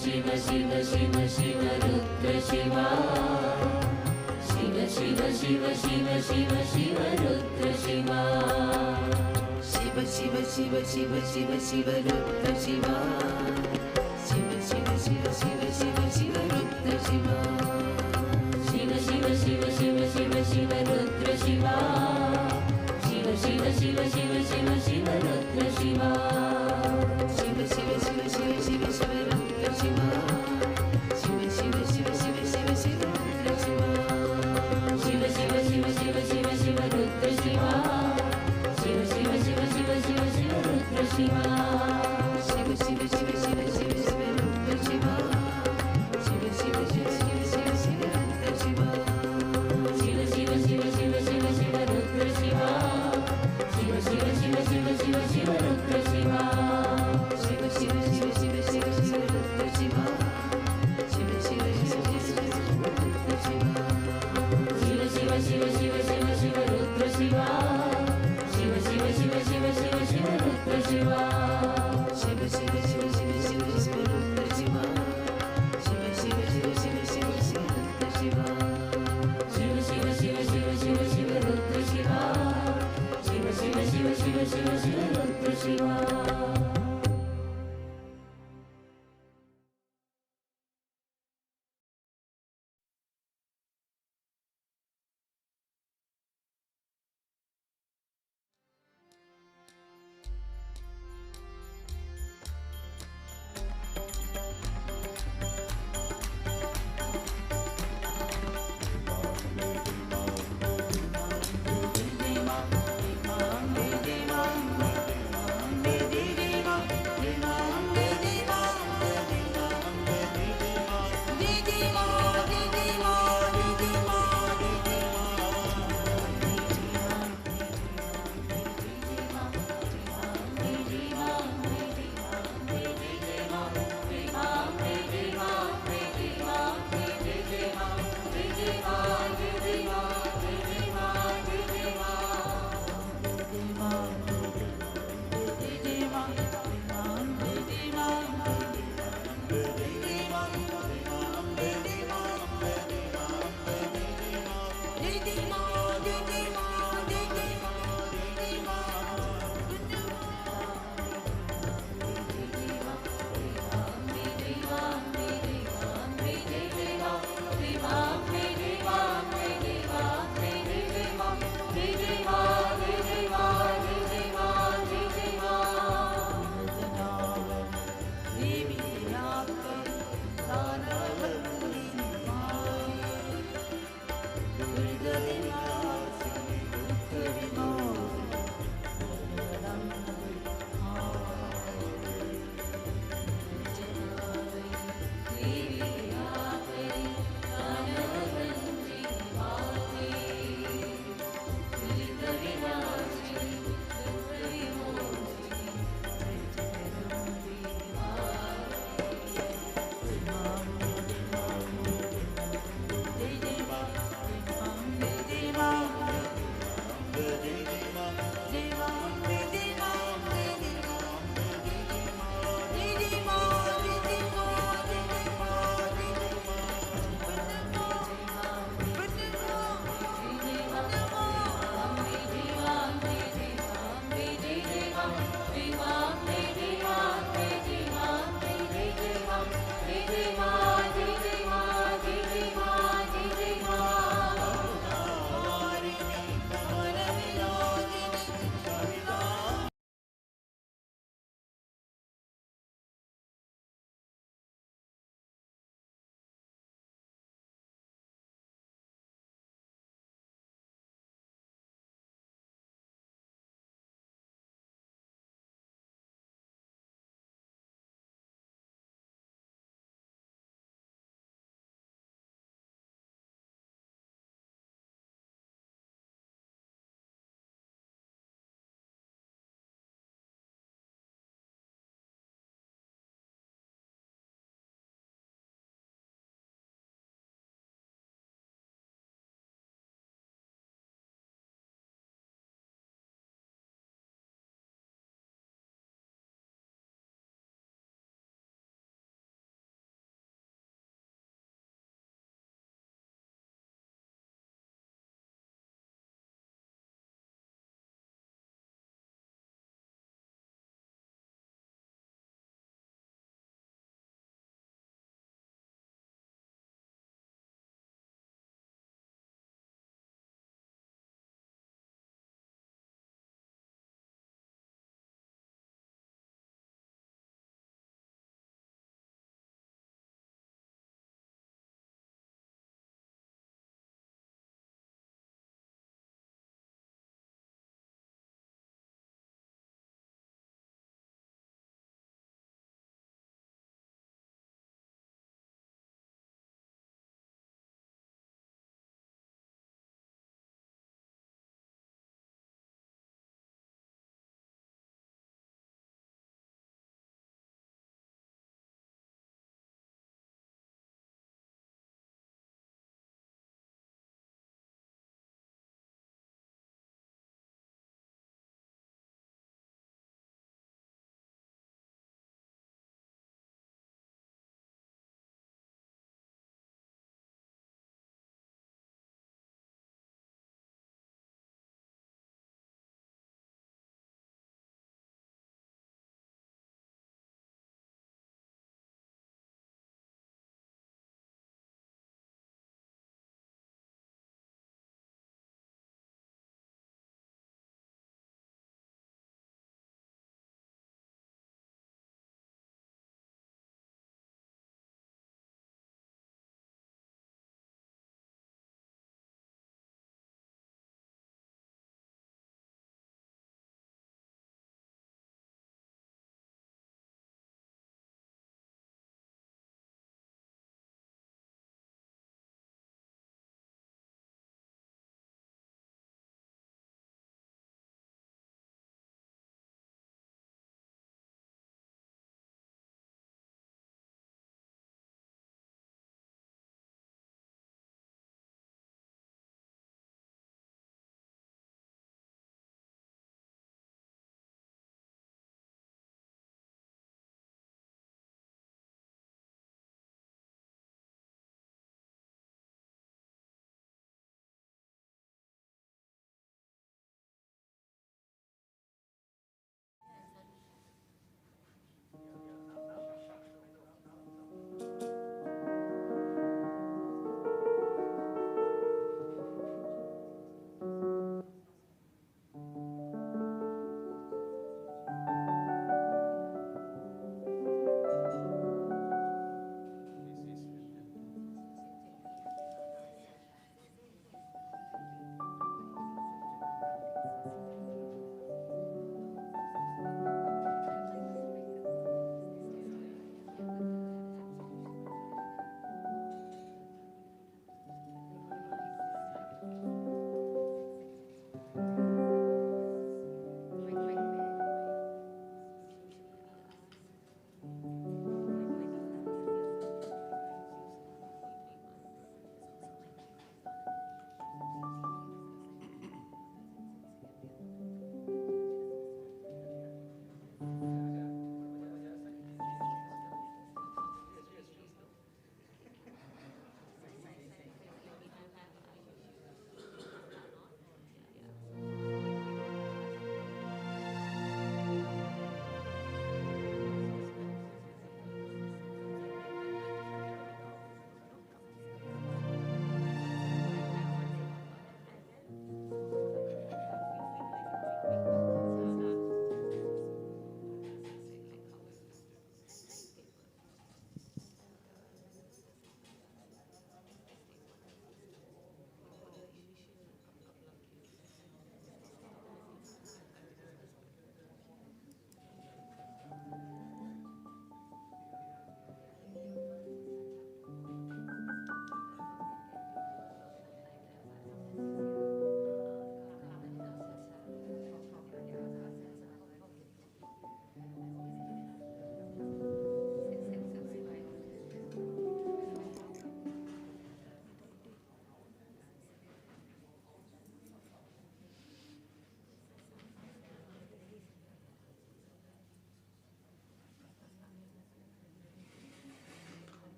Shiv Shiv Shiv Shiv Rudra Shiva Shiv Shiv Shiv Shiv Shiv Shiv Rudra Shiva Shiv Shiv Shiv Shiv Shiv Shiv Rudra Shiva Shiv Shiv Shiv Shiv Shiv Shiv Rudra Shiva Shiv Shiv Shiv Shiv Shiv Shiv Rudra Shiva Shiv Shiv Shiv Shiv Shiv Shiv Rudra Shiva Shiv Shiv Shiv Shiv Shiv Shiv Rudra Shiva Shiv Shiv Shiv Shiv Shiv Shiv Rudra Shiva Shiv Shiv Shiv Shiv Shiv Shiv Rudra Shiva Shiv Shiv Shiv Shiv Shiv Shiv Rudra Shiva Shiv Shiv Shiv Shiv Shiv Shiv Rudra Shiva Shiv Shiv Shiv Shiv Shiv Shiv Rudra Shiva Shiv Shiv Shiv Shiv Shiv Shiv Rudra Shiva Shiv Shiv Shiv Shiv Shiv Shiv Rudra Shiva Shiv Shiv Shiv Shiv Shiv Shiv Rudra Shiva Shiv Shiv Shiv Shiv Shiv Rudra Shiva Shiv Shiv Shiv Shiv Shiv Shiv Rudra Shiva Shiv Shiv Shiv Shiv Shiv Shiv Rudra Shiva Shiv Shiv Shiv Shiv Shiv Shiv Rudra Shiva Shiv Shiv Shiv Shiv Shiv Shiv Rudra Shiva Shiv Shiv Shiv Shiv Shiv Shiv Rudra Shiva Shiv Shiv Shiv Shiv Shiv Shiv Rudra Shiva Didi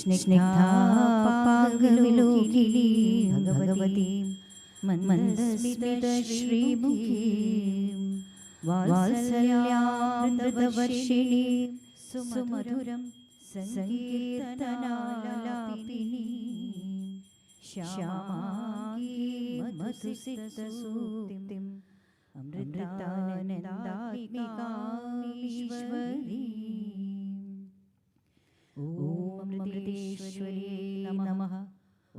स्निग्धापाङ्गविलोकिनी Bhagwati मन्दस्मितश्रीमुखीं वात्सल्यामृतवर्षिणी सुमधुरं सङ्कीर्तनालापिनी श्यामाङ्गीं मधुसिक्तसूक्तिम् अमृतानन्दात्मिकामीश्वरीम् ॐ अमृतेश्वर्यै नमः। ॐ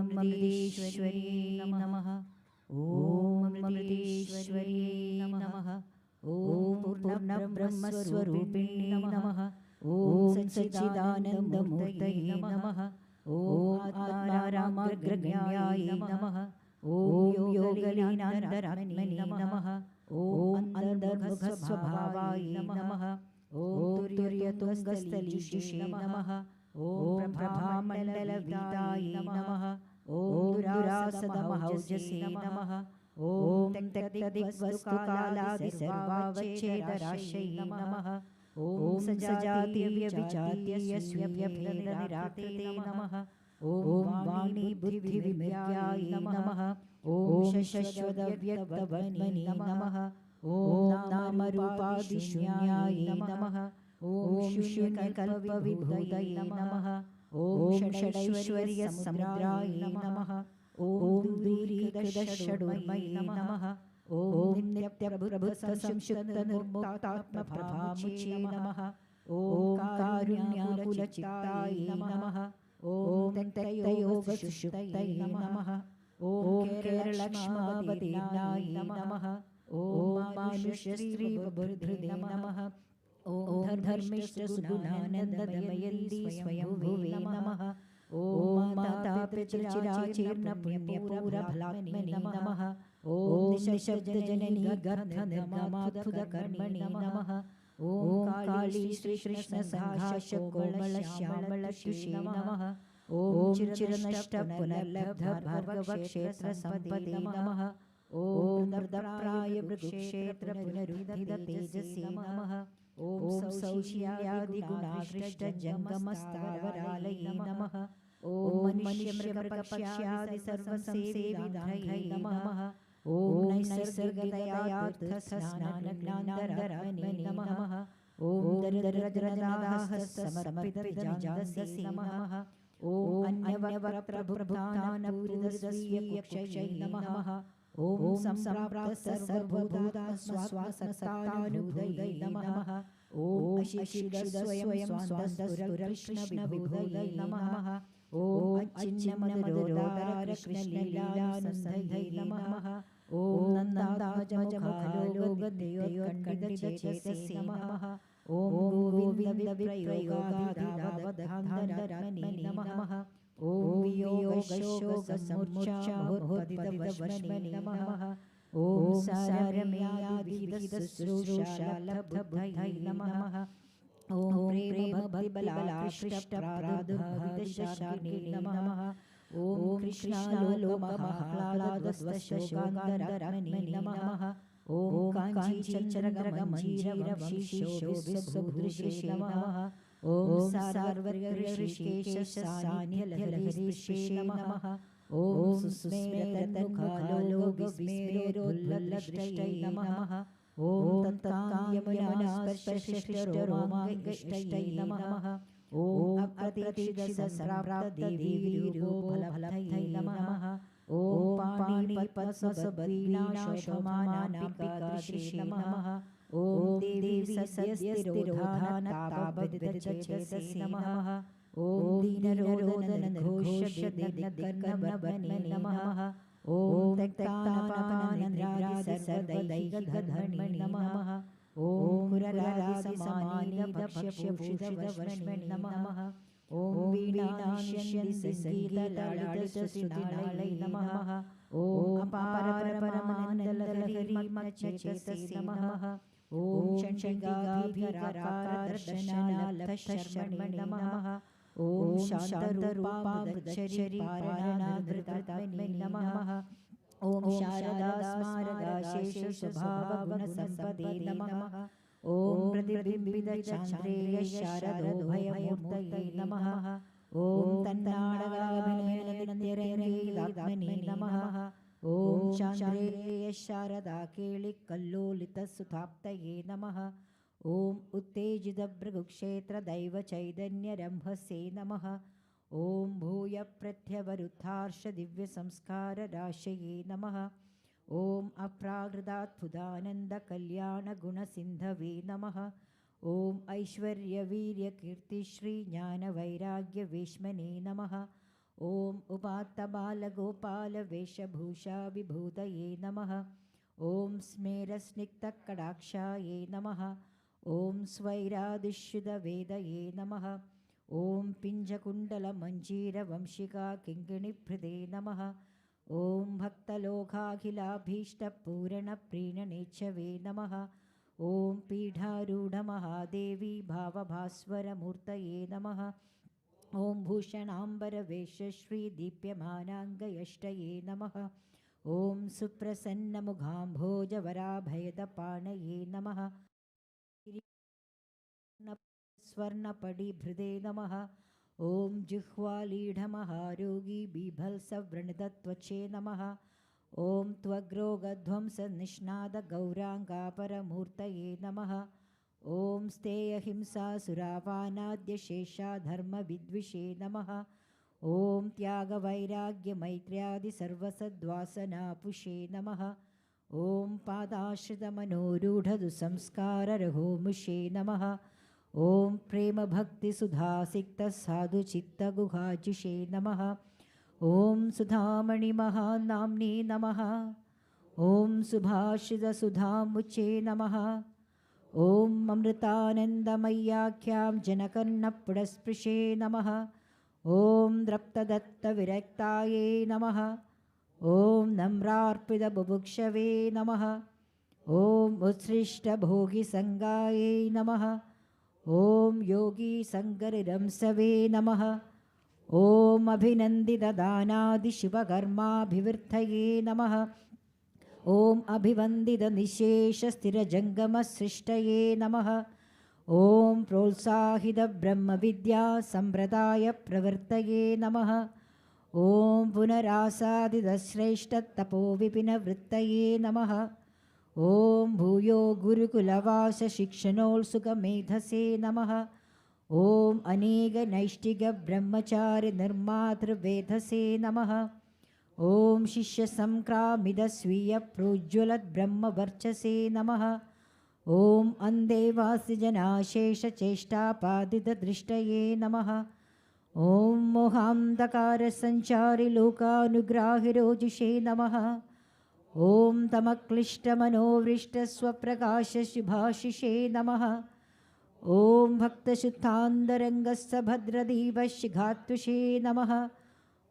अमृतेश्वर्यै नमः। ॐ अमृतेश्वर्यै नमः। ॐ पूर्णब्रह्मस्वरूपिणे नमः। ॐ सच्चिदानन्दमूर्तये नमः। ॐ आत्मारामाग्रगण्याय नमः। ॐ योगलीनान्तरात्मने नमः। ॐ अन्तर्मुखस्वभावाय नमः। ॐ तुर्यतुङ्गस्थलीजुषे नमः। ॐ प्रभामण्डलवीताय नमः। ॐ दुरासदमहौजसे नमः। ॐ त्यक्तदिग्वस्तुकालादिसर्वावच्छेदराशये नमः। ॐ सजातीयव्यभिचात्यस्यव्यभेदनिराकृते नमः। ॐ वाणी बुद्धिविमर्याय नमः। ॐ शश्वतव्यक्तवर्त्मने नमः। ॐ नामरूपादिशून्याय नमः। ॐ शून्यकल्पविभूतये नमः। ॐ षडैश्वर्यसमुद्राय नमः। ॐ दूरीकृतषडुर्मये नमः। ॐ नित्यप्रभुत्वसंशुद्धनिर्मुक्तात्मप्रभामुचे नमः। ॐ कारुण्याकुलचित्ताय नमः। ॐ त्यक्तयोगसुषुप्तये नमः। ॐ केरलक्ष्मावतीर्णाय नमः। ॐ मानुषस्त्रीवभृधे नमः। ॐ धर्मिष्ठसुगुणानन्दमयन्दी स्वयंभुवे नमः। ॐ मातापितृचिराचीर्णपुण्यपूरफलात्मने नमः। ॐ निःशब्दजननी गर्भनिर्गमाद्भुतकर्मणे नमः। ॐ काली श्रीकृष्णसङ्घाशकोमलश्यामलशुषे नमः। ॐ चिरनष्टपुनर्लब्धभार्गवक्षेत्रसम्पदे नमः। ॐ नर्दप्रायवृक्षेत्रपुनरुत्थिततेजसे नमः। ॐ सौशील्यादिगुणाकृष्टजङ्गमस्थावरालये नमः। ॐ मनुष्यमृगपक्ष्यादिसर्वसंसेविदान्ध्रये नमः। ॐ नैसर्गिकतयातीर्थस्नानग्नान्दरात्मने नमः। ॐ दरिद्रजनदाहसमर्पितजनान्दसे नमः। ॐ अन्यवक्त्रप्रभुतानपूर्वस्वीयकुक्षये नमः। ॐ सम्प्राप्तसर्वभूतात्मस्वात्मसत्तानुभूतये नमः। ॐ अशिक्षितस्वयं स्वान्तस्फुरकृष्णविभूतये नमः। ॐ अच्छिन्नमदरोदारकृष्णलीलानुसन्धये नमः। ॐ नन्दात्मजमुखालोकद्वयोत्कण्ठितचेतसे नमः। ॐ गोविन्दविप्रयोगादिदावदधान्तरात्मने नमः। ॐ वियोगशोकसम्मूर्च्छामोत्पतितवश्मने नमः। ॐ सारमेयादिविहितशुश्रूषालब्धबुद्धये नमः। ॐ प्रेमभक्तिबलाकृष्टप्रादुर्भावितशाकिने नमः। ॐ कृष्णालोकमहाह्लादस्वशोकान्तरात्मने नमः। ॐ काञ्चीचन्द्रगमञ्जीरवंशिशोभिस्वभूदृशे नमः। ॐ सार्वर्गऋषिकेशसान्निध्यलहरीस्पृशे नमः। ॐ सुस्मेरतन्मुखालोकविस्मेरोल्लदृष्टये नमः। ॐ तत्काङ्गमनास्पर्शिष्टरोमाङ्गिष्टये नमः। ॐ अप्रतीक्षितसम्प्राप्तदेवीरूपोफलप्रदये नमः। ॐ पाणिपद्मसबद्वीनाशोभमानाम्बिकादृशे नमः। ॐ देवी सद्यस्तिरोधानतापविदचेतसे नमः। ॐ दीनरोदनघोषदिनकर्णवर्णने नमः। ॐ त्यक्तानपाननिद्रादिसर्वदैहिकधर्मणे नमः। ॐ कुररादिसमानीतभक्ष्यभूषितवर्ष्मणे नमः। ॐ वीणानिष्यन्दिसङ्गीतलालितश्रुतिनालये नमः। ॐ अपारपरमानन्दलहरीमच्चेतसे नमः। ॐ चण्डिकाभिकराकारदर्शनालब्धशर्मणे नमः। ॐ शान्तरूपामृतचरीपारणामृतात्मने नमः। ॐ शारदास्मारगाशेषस्वभावगुणसम्पदे नमः। ॐ प्रतिबिम्बितचान्द्रेय शारदोभयमूर्तये नमः। ഓം തന്നാടകാഭിനയനനിത്യരംഗീതാത്മനേ നമഃ. ഓം ചാന്ദ്രേയ ശാരദാ കേളിക്കല്ലോലിതസുധാപ്തയേ നമഃ. ഓം ഉത്തേജിതഭൃഗുക്ഷേത്ര ദൈവ ചൈതന്യരംഭസേ നമഃ. ഓം ഭൂയപ്രത്യവരുദ്ധാർഷ ദിവ്യസംസ്കാരരാശയേ നമഃ. ഓം അപ്രാകൃതാത്ഭുതാനന്ദകല്യാണഗുണസിന്ധവേ നമഃ. ഓം ഐശ്വര്യവീര്യകീർത്തിശ്രീജ്ഞാനവൈരാഗ്യവേശ്മനേ നമഃ. ഓം ഉപാത്തബാലഗോപാലവേഷഭൂഷാവിഭൂതയേ നമഃ. ഓം സ്മേരസ്നിഗ്ധകടാക്ഷായേ നമഃ. ഓം സ്വൈരാദിശ്യുതവേദയേ നമഃ. ഓം പിഞ്ചകുണ്ടലമഞ്ജീരവംശികാകിങ്കിണിഭൃതേ നമഃ. ഓം ഭക്തലോകാഖിലാഭീഷ്ടപൂരണപ്രീണനേച്ഛവേ നമഃ. ഓം പീഠാരൂഢമഹാദേവി ഭാവഭാസ്വരമൂർത്തയേ നമഃ. ഓം ഭൂഷണാംബരവേഷശ്രീദീപ്യമാനാംഗയഷ്ടയേ നമഃ. ഓം സുപ്രസന്നമുഖാംഭോജവരാഭയദപാണയേ നമഃ. സ്വർണപടിഭൃതേ നമഃ. ഓം ജിഹ്വാലീഢമഹാരോഗി ബീഭത്സവ്രണിതത്വച്ചേ നമഃ. ഓം ത്വഗ്രോഗധ്വംസനിഷ്ണാദഗൗരാംഗാപരമൂർത്തയേ നമഃ. ഓം സ്ഥേയഹിംസാസുരാപാനാദ്യശേഷാധർമ്മവിദ്വിഷേ നമഃ. ഓം ത്യാഗവൈരാഗ്യമൈത്ര്യാദിസർവസദ്വാസനാപുഷേ നമഃ. ഓം പാദാശ്രിതമനോരൂഢദുസംസ്കാരരഹോമുഷേ നമഃ. ഓം പ്രേമഭക്തിസുധാസിക്തസാധുചിത്തഗുഹാജുഷേ നമഃ. ഓം സുധാമണിമഹാനാംനേ നമഃ. ഓം സുഭാഷിതസുധാമുച്ചേ നമഃ. ഓം അമൃതാനന്ദമയ്യാഖ്യാം ജനകർണപുടസ്പൃശേ നമഃ. ഓം ദ്രപ്തദത്തവിരക്തായേ നമഃ. ഓം നമ്രാർപ്പിതബുഭുക്ഷവേ നമഃ. ഓം ഉത്സൃഷ്ടഭോഗിസംഗായേ നമഃ. ഓം യോഗീസംഗരിരംസവേ നമഃ. ഓം അഭിനന്ദിതദാനാദിശിവകർമാഭിവൃദ്ധയേ നമഃ. ഓം അഭിവന്ദിതനിശേഷസ്ഥിരജംഗമസൃഷ്ടയേ നമഃ. ഓം പ്രോത്സാഹിതബ്രഹ്മവിദ്യാസമ്പ്രദായപ്രവൃത്തയേ നമഃ. ഓം പുനരാസാദിതശ്രേഷ്ഠതപോവിപിനവൃത്തയേ നമഃ. ഓം ഭൂയോ ഗുരുകുലവാസശിക്ഷണോത്സുകമേധസേ നമഃ. ഓം അനേകനൈഷ്ഠികബ്രഹ്മചാരിനിർമാതൃവേധസേ നമഃ. ഓം ശിഷ്യസംക്രാമിതസ്വീയപ്രോജ്വലദ്ബ്രഹ്മവർച്ചസേ നമഃ. ഓം അന്തേവാസിജനാശേഷചേഷ്ടാപാദിതദൃഷ്ടയേ നമഃ. ഓം മോഹാന്ധകാരസഞ്ചാരിലോകാനുഗ്രാഹിരോജിഷേ നമഃ. ഓം തമക്ലിഷ്ടമനോവൃഷ്ടസ്വപ്രകാശശുഭാശിഷേ നമഃ. ഓം ഭക്തശുദ്ധാന്തരംഗസ്സഭദ്രദീപശിഖാത്വശേ നമഃ.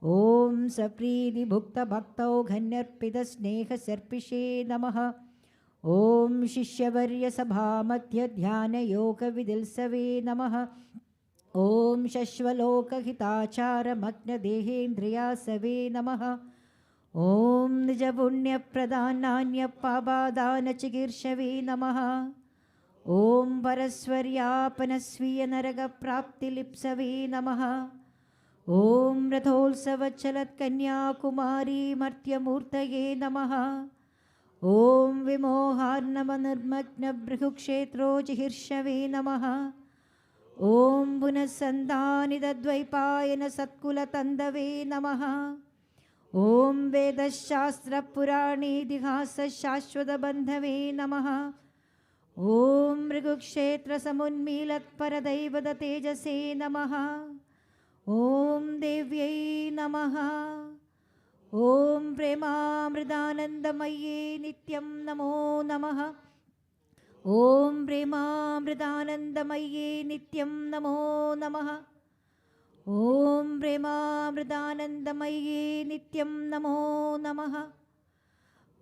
ഓം സപ്രീതിഭുക്തഭക്തൗഘന്യർപ്പിതസ്നേഹസർപ്പിഷേ നമഃ. ഓം ശിഷ്യവർയസഭാമധ്യധ്യാനയോഗവിദിത്സവേ നമഃ. ഓം ശശ്വലോകഹിതാചാരമഗ്നദേഹേന്ദ്രിയാസവേ നമഃ. ഓം നിജപുണ്യപ്രദാനാന്യപാപാദാനചികീർഷവേ നമഃ. ഓം പരസ്വർയാപനസ്വീയനരകപ്രാപ്തിലിപ്സവേ നമഃ. ഓം രഥോത്സവച്ചലത്കന്യാകുമാരീമർത്യമൂർത്തയേ നമഃ. ഓം വിമോഹാർണവനിർമഗ്നഭൃഗുക്ഷേത്രോജിഹീർഷവേ നമഃ. ഓം പുനഃസന്ധാനിതദ്വൈപായനസത്കുലതന്തവേ നമഃ. ഓം വേദശാസ്ത്രപുരാണേതിഹാസശാശ്വതബന്ധവേ നമഃ. ഓം മൃഗുക്ഷേത്രസമുന്മീലത്പരദൈവതേജസേ നമഃ. ഓം ദേവ്യൈ നമഃ. ഓം പ്രേമാമൃതാനന്ദമയേ നിത്യം നമോ നമഃ. ഓം പ്രേമാമൃതാനന്ദമയേ നിത്യം നമോ നമഃ. ഓം പ്രേമാമൃതാനന്ദമയേ നിത്യം നമോ നമഃ.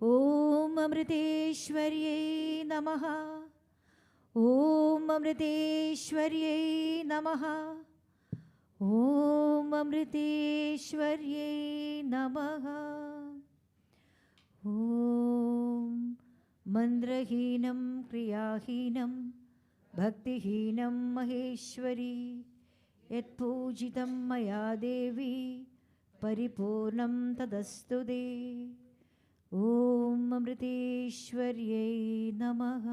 ഓം അമൃതേശ്വർയൈ നമഃ. ഓം അമൃതേശ്വർയൈ നമഃ. ഓം അമൃതേശ്വർയൈ നമഃ. ഓം മന്ത്രഹീനം ക്രിയാഹീനം ഭക്തിഹീനം മഹേശ്വരി यत्पूजितं मया देवी परिपूर्णं तदस्तु ते। ॐ अमृतेश्वर्यै नमः।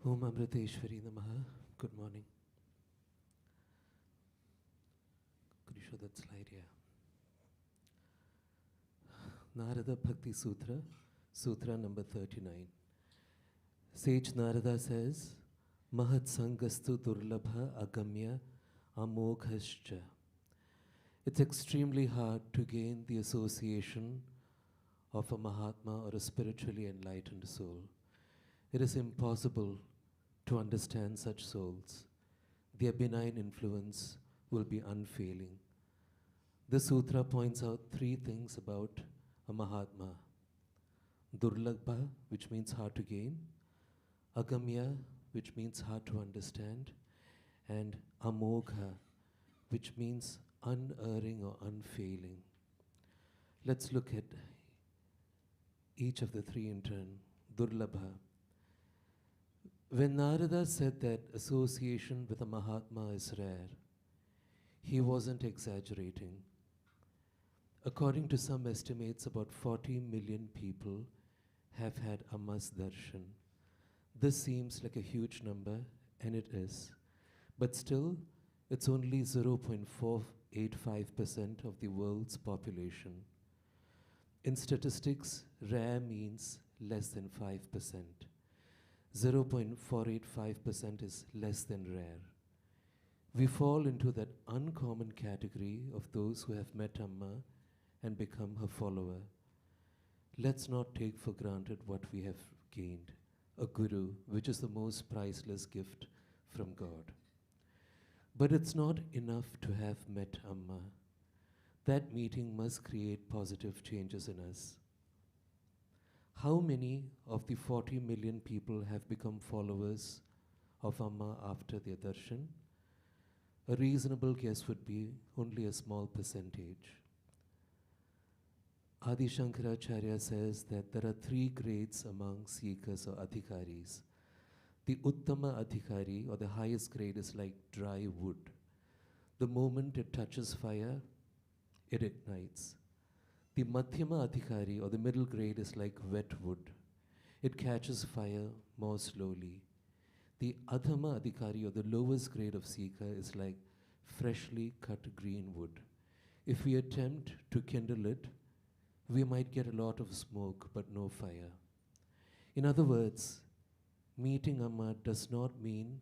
Om Amriteshwari Namaha. Good morning. Could you show that slide here? Narada Bhakti Sutra, Sutra number 39. Sage Narada says, Mahat Sangastu Durlabha Agamya Amoghascha. It's extremely hard to gain the association of a Mahatma or a spiritually enlightened soul. It is impossible to understand such souls. Their benign influence will be unfailing. This sutra points out three things about a Mahatma. Durlabha, which means hard to gain. Agamya, which means hard to understand. And Amogha, which means unerring or unfailing. Let's look at each of the three in turn. Durlabha. When Narada said that association with a Mahatma is rare, he wasn't exaggerating. According to some estimates, about 40 million people have had Amma's darshan. This seems like a huge number, and it is. But still, it's only 0.485% of the world's population. In statistics, rare means less than 5%. 0.485% is less than rare. We fall into that uncommon category of those who have met Amma and become her follower. Let's not take for granted what we have gained, a guru, which is the most priceless gift from God. But it's not enough to have met Amma. That meeting must create positive changes in us. How many of the 40 million people have become followers of Amma after their darshan? A reasonable guess would be only a small percentage. Adi Shankaracharya says that there are three grades among seekers or adhikaris. The Uttama adhikari, or the highest grade, is like dry wood. The moment it touches fire, it ignites. The Madhyama adhikari, or the middle grade, is like wet wood. It catches fire more slowly. The Adhama adhikari, or the lowest grade of seeker, is like freshly cut green wood. If we attempt to kindle it, we might get a lot of smoke but no fire. In other words, meeting Amma does not mean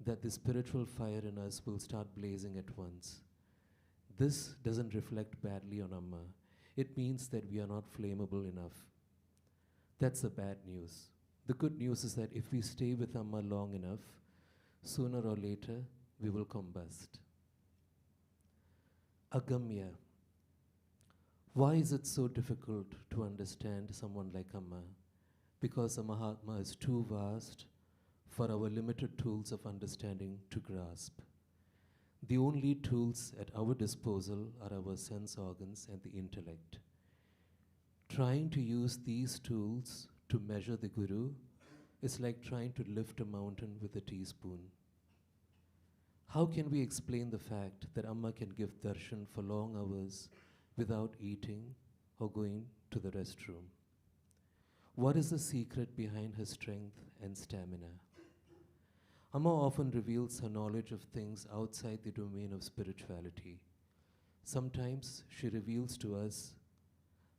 that the spiritual fire in us will start blazing at once. This doesn't reflect badly on Amma. It means that we are not flammable enough. That's the bad news. The good news is that if we stay with Amma long enough, sooner or later, we will combust. Agamya. Why is it so difficult to understand someone like Amma? Because the Mahatma is too vast for our limited tools of understanding to grasp. The only tools at our disposal are our sense organs and the intellect. Trying to use these tools to measure the Guru is like trying to lift a mountain with a teaspoon. How can we explain the fact that Amma can give darshan for long hours without eating or going to the restroom? What is the secret behind her strength and stamina? Amma often reveals her knowledge of things outside the domain of spirituality. Sometimes she reveals to us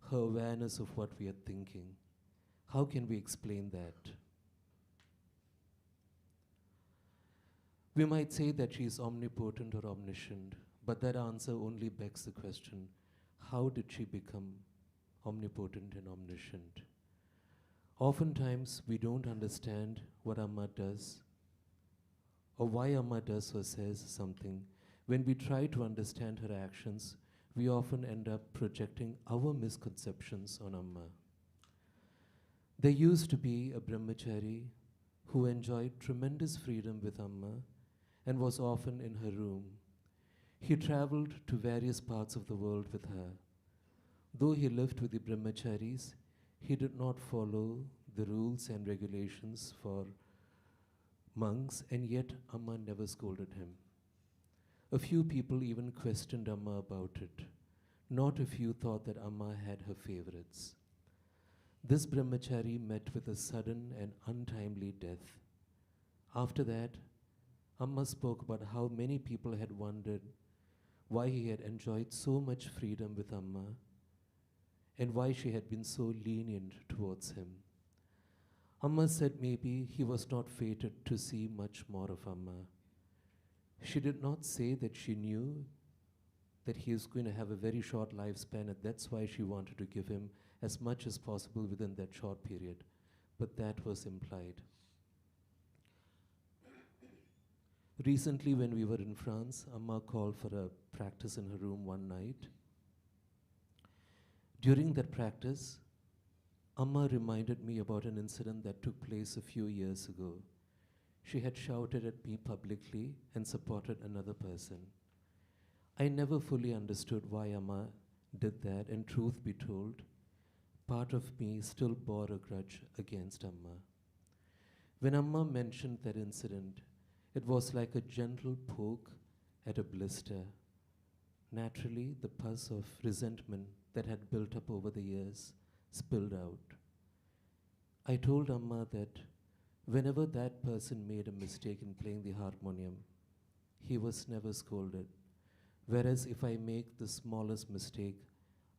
her awareness of what we are thinking. How can we explain that? We might say that she is omnipotent or omniscient, but that answer only begs the question, how did she become omnipotent and omniscient? Oftentimes, we don't understand what Amma does or why Amma does or says something. When we try to understand her actions, we often end up projecting our misconceptions on Amma. There used to be a brahmachari who enjoyed tremendous freedom with Amma and was often in her room. He traveled to various parts of the world with her. Though he lived with the brahmacharis, he did not follow the rules and regulations for monks, and yet Amma never scolded him. A few people even questioned Amma about it. Not a few thought that Amma had her favorites. This brahmachari met with a sudden and untimely death. After that, Amma spoke about how many people had wondered why he had enjoyed so much freedom with Amma and why she had been so lenient towards him. Amma said maybe he was not fated to see much more of Amma. She did not say that she knew that he is going to have a very short lifespan and that's why she wanted to give him as much as possible within that short period, but that was implied. Recently, when we were in France, Amma called for a practice in her room one night. During that practice, Amma reminded me about an incident that took place a few years ago. She had shouted at me publicly and supported another person. I never fully understood why Amma did that, and truth be told, part of me still bore a grudge against Amma. When Amma mentioned that incident, it was like a gentle poke at a blister. Naturally, the pus of resentment that had built up over the years spilled out. I told Amma that whenever that person made a mistake in playing the harmonium, he was never scolded. Whereas if I make the smallest mistake,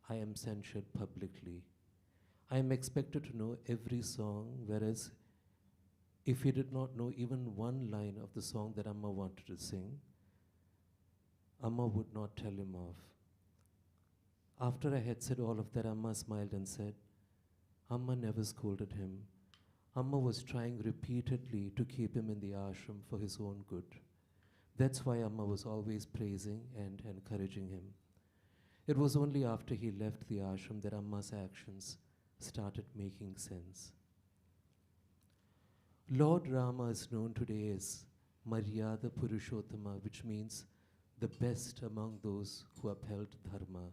I am censured publicly. I am expected to know every song, whereas if he did not know even one line of the song that Amma wanted to sing, Amma would not tell him off. After I had said all of that, Amma smiled and said, Amma never scolded him. Amma was trying repeatedly to keep him in the ashram for his own good. That's why Amma was always praising and encouraging him. It was only after he left the ashram that Amma's actions started making sense. Lord Rama is known today as Maryada Purushottama, which means the best among those who upheld dharma.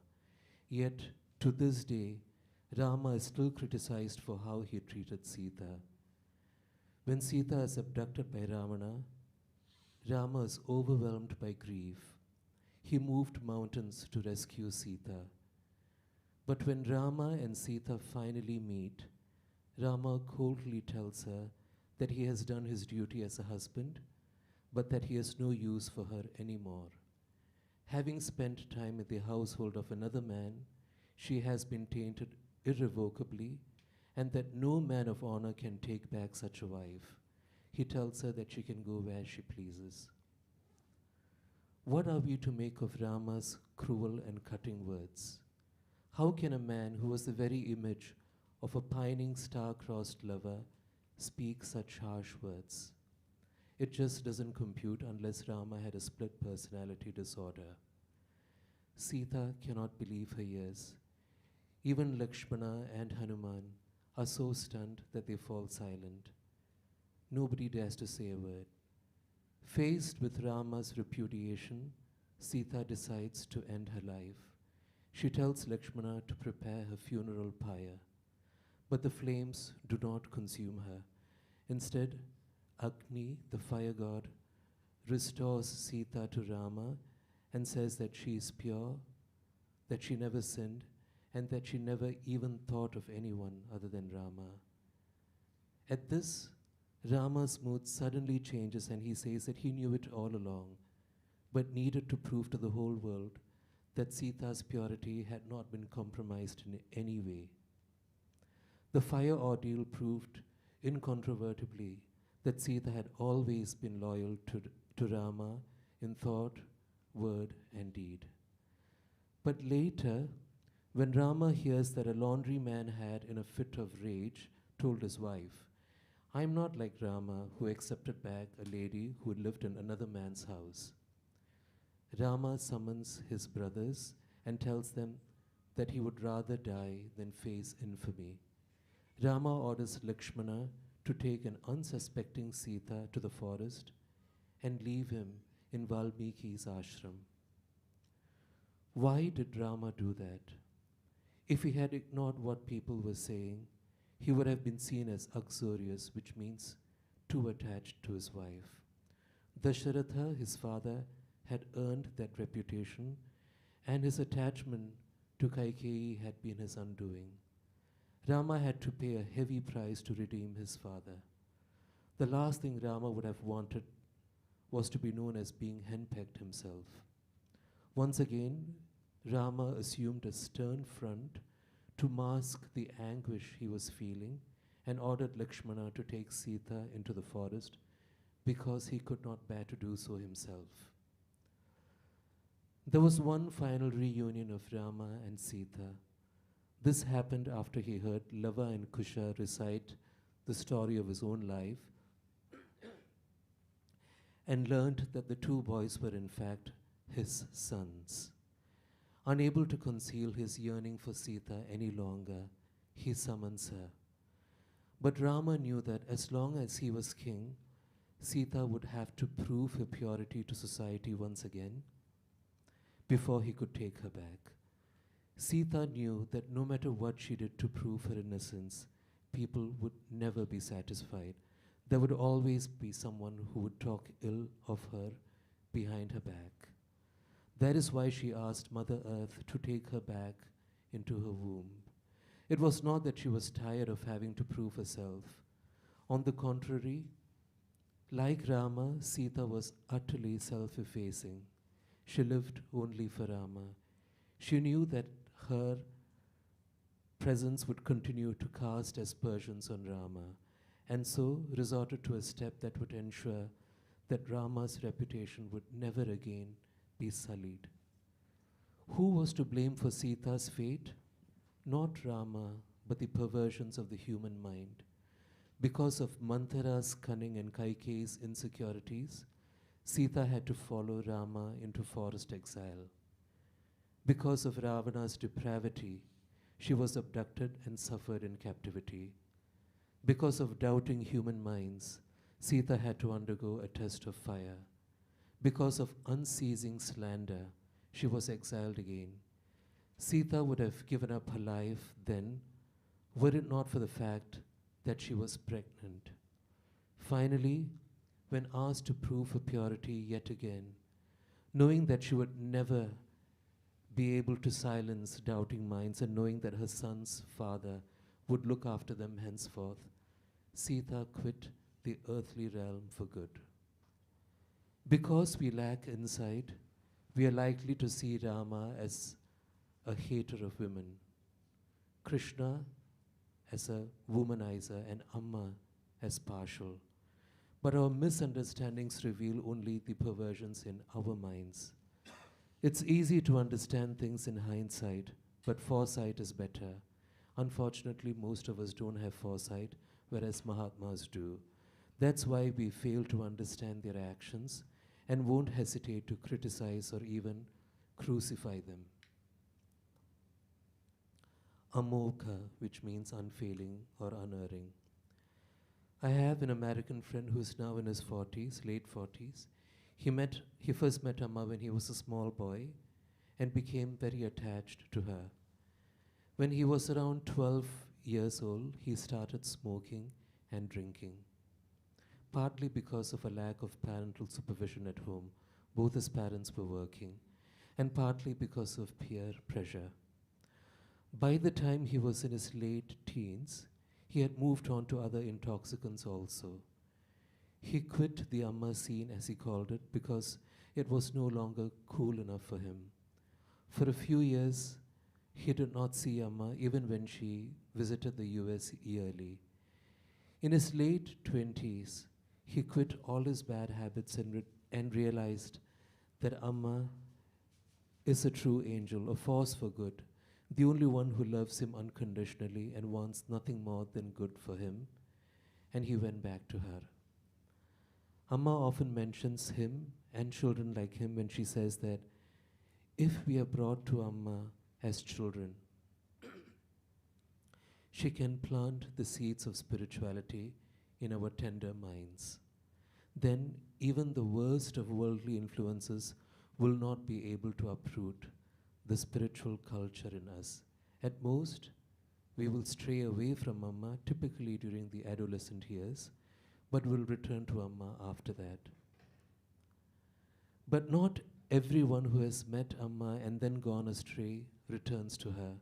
Yet, to this day, Rama is still criticized for how he treated Sita. When Sita is abducted by Ravana, Rama is overwhelmed by grief. He moved mountains to rescue Sita. But when Rama and Sita finally meet, Rama coldly tells her that he has done his duty as a husband, but that he has no use for her anymore. Having spent time in the household of another man, she has been tainted irrevocably, and that no man of honor can take back such a wife. He tells her that she can go where she pleases. What are we to make of Rama's cruel and cutting words? How can a man who was the very image of a pining star-crossed lover speak such harsh words? It just doesn't compute unless Rama had a split personality disorder. Sita cannot believe her ears. Even Lakshmana and Hanuman are so stunned that they fall silent. Nobody dares to say a word. Faced with Rama's repudiation, Sita decides to end her life. She tells Lakshmana to prepare her funeral pyre, but the flames do not consume her. Instead, Agni, the fire god, restores Sita to Rama and says that she is pure, that she never sinned, and that she never even thought of anyone other than Rama. At this, Rama's mood suddenly changes and he says that he knew it all along, but needed to prove to the whole world that Sita's purity had not been compromised in any way. The fire ordeal proved incontrovertibly that Sita had always been loyal to Rama in thought, word, and deed. But later, when Rama hears that a laundryman had, in a fit of rage, told his wife, "I'm not like Rama, who accepted back a lady who lived in another man's house." Rama summons his brothers and tells them that he would rather die than face infamy. Rama orders Lakshmana to take an unsuspecting Sita to the forest and leave him in Valmiki's ashram. Why did Rama do that? If he had ignored what people were saying, he would have been seen as uxorious, which means too attached to his wife. Dasharatha, his father, had earned that reputation, and his attachment to Kaikeyi had been his undoing. Rama had to pay a heavy price to redeem his father. The last thing Rama would have wanted was to be known as being henpecked himself. Once again, Rama assumed a stern front to mask the anguish he was feeling and ordered Lakshmana to take Sita into the forest because he could not bear to do so himself. There was one final reunion of Rama and Sita. This happened after he heard Lava and Kusha recite the story of his own life and learned that the two boys were in fact his sons. Unable to conceal his yearning for Sita any longer, he summons her. But Rama knew that as long as he was king, Sita would have to prove her purity to society once again before he could take her back. Sita knew that no matter what she did to prove her innocence, people would never be satisfied. There would always be someone who would talk ill of her behind her back. That is why she asked Mother Earth to take her back into her womb. It was not that she was tired of having to prove herself. On the contrary, like Rama, Sita was utterly self-effacing. She lived only for Rama. She knew that her presence would continue to cast aspersions on Rama, and so resorted to a step that would ensure that Rama's reputation would never again be sullied. Who was to blame for Sita's fate? Not Rama, but the perversions of the human mind. Because of Manthara's cunning and Kaikeyi's insecurities, Sita had to follow Rama into forest exile. Because of Ravana's depravity, she was abducted and suffered in captivity. Because of doubting human minds, Sita had to undergo a test of fire. Because of unceasing slander, she was exiled again. Sita would have given up her life then, were it not for the fact that she was pregnant. Finally, when asked to prove her purity yet again, knowing that she would never be able to silence doubting minds and knowing that her son's father would look after them henceforth, Sita quit the earthly realm for good. Because we lack insight, we are likely to see Rama as a hater of women, Krishna as a womanizer, and Amma as partial. But our misunderstandings reveal only the perversions in our minds. It's easy to understand things in hindsight, but foresight is better. Unfortunately, most of us don't have foresight, whereas Mahatmas do. That's why we fail to understand their actions and won't hesitate to criticize or even crucify them. Amokha, which means unfailing or unerring. I have an American friend who's now in his 40s, late 40s. He first met Amma when he was a small boy and became very attached to her. When he was around 12 years old, he started smoking and drinking, partly because of a lack of parental supervision at home. Both his parents were working, and partly because of peer pressure. By the time he was in his late teens, he had moved on to other intoxicants also. He quit the Amma scene, as he called it, because it was no longer cool enough for him. For a few years, he did not see Amma even when she visited the US yearly. In his late 20s, he quit all his bad habits and realized that Amma is a true angel, a force for good, the only one who loves him unconditionally and wants nothing more than good for him, and he went back to her. Amma often mentions him and children like him when she says that if we are brought to Amma as children, she can plant the seeds of spirituality in our tender minds. Then even the worst of worldly influences will not be able to uproot the spiritual culture in us. At most, we will stray away from Amma, typically during the adolescent years, but will return to Amma after that. But not everyone who has met Amma and then gone astray returns to her.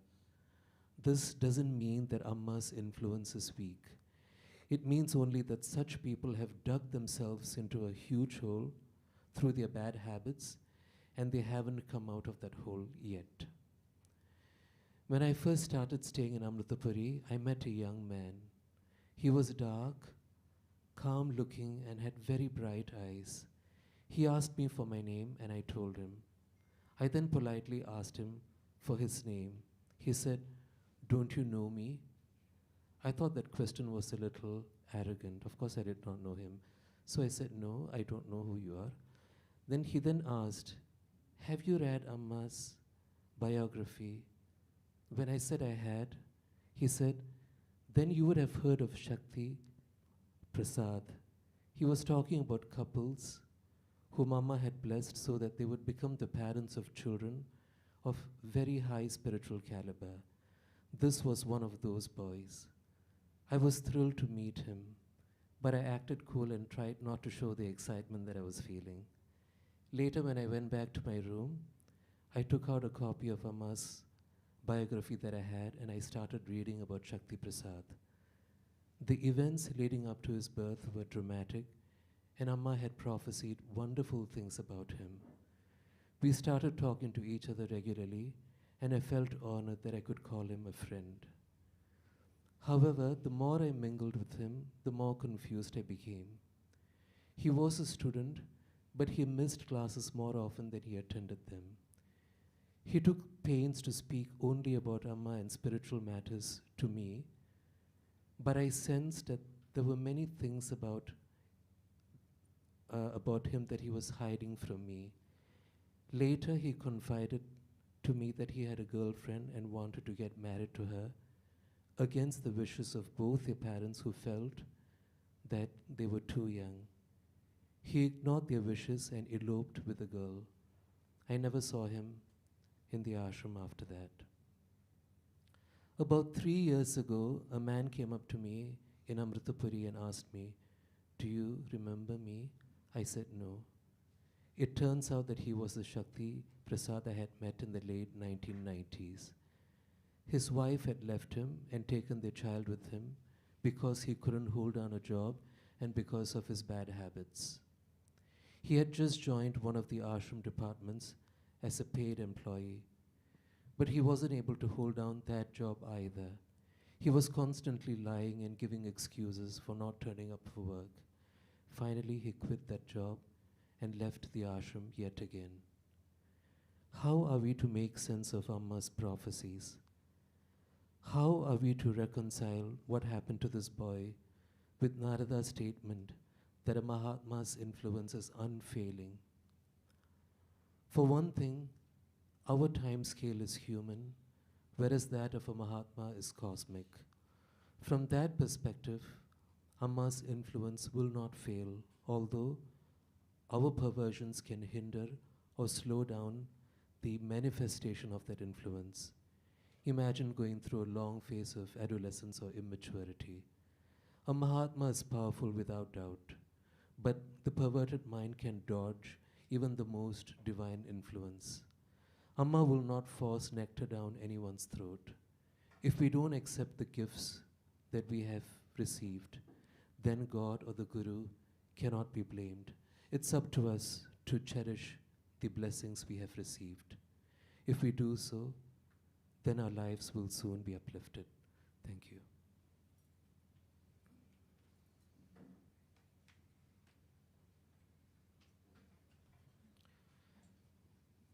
This doesn't mean that Amma's influence is weak. It means only that such people have dug themselves into a huge hole through their bad habits, and they haven't come out of that hole yet. When I first started staying in Amritapuri, I met a young man. He was dark, calm looking, and had very bright eyes. He asked me for my name, and I told him. I then politely asked him for his name. He said, "Don't you know me?" I thought that question was a little arrogant. Of course, I did not know him. So I said, "No, I don't know who you are." Then he asked, "Have you read Amma's biography?" When I said I had, he said, "Then you would have heard of Shakti Prasad." He was talking about couples whom Amma had blessed so that they would become the parents of children of very high spiritual caliber. This was one of those boys. I was thrilled to meet him, but I acted cool and tried not to show the excitement that I was feeling. Later, when I went back to my room, I took out a copy of Amma's biography that I had, and I started reading about Shakti Prasad. The events leading up to his birth were dramatic, and Amma had prophesied wonderful things about him. We started talking to each other regularly, and I felt honored that I could call him a friend. However, the more I mingled with him, the more confused I became. He was a student, but he missed classes more often than he attended them. He took pains to speak only about Amma and spiritual matters to me, but I sensed that there were many things about him that he was hiding from me. Later, he confided to me that he had a girlfriend and wanted to get married to her against the wishes of both their parents, who felt that they were too young. He ignored their wishes and eloped with the girl. I never saw him in the ashram after that. About 3 years ago, a man came up to me in Amritapuri and asked me, "Do you remember me?" I said no. It turns out that he was the Shakti Prasad I had met in the late 1990s. His wife had left him and taken their child with him because he couldn't hold down a job and because of his bad habits. He had just joined one of the ashram departments as a paid employee, but he wasn't able to hold down that job either. He was constantly lying and giving excuses for not turning up for work. Finally, he quit that job and left the ashram yet again. How are we to make sense of Amma's prophecies? How are we to reconcile what happened to this boy with Narada's statement that a Mahatma's influence is unfailing? For one thing, our time scale is human, whereas that of a Mahatma is cosmic. From that perspective, Amma's influence will not fail, although our perversions can hinder or slow down the manifestation of that influence. Imagine going through a long phase of adolescence or immaturity. A Mahatma is powerful without doubt, but the perverted mind can dodge even the most divine influence. Amma will not force nectar down anyone's throat. If we don't accept the gifts that we have received, then God or the Guru cannot be blamed. It's up to us to cherish the blessings we have received. If we do so, then our lives will soon be uplifted. Thank you.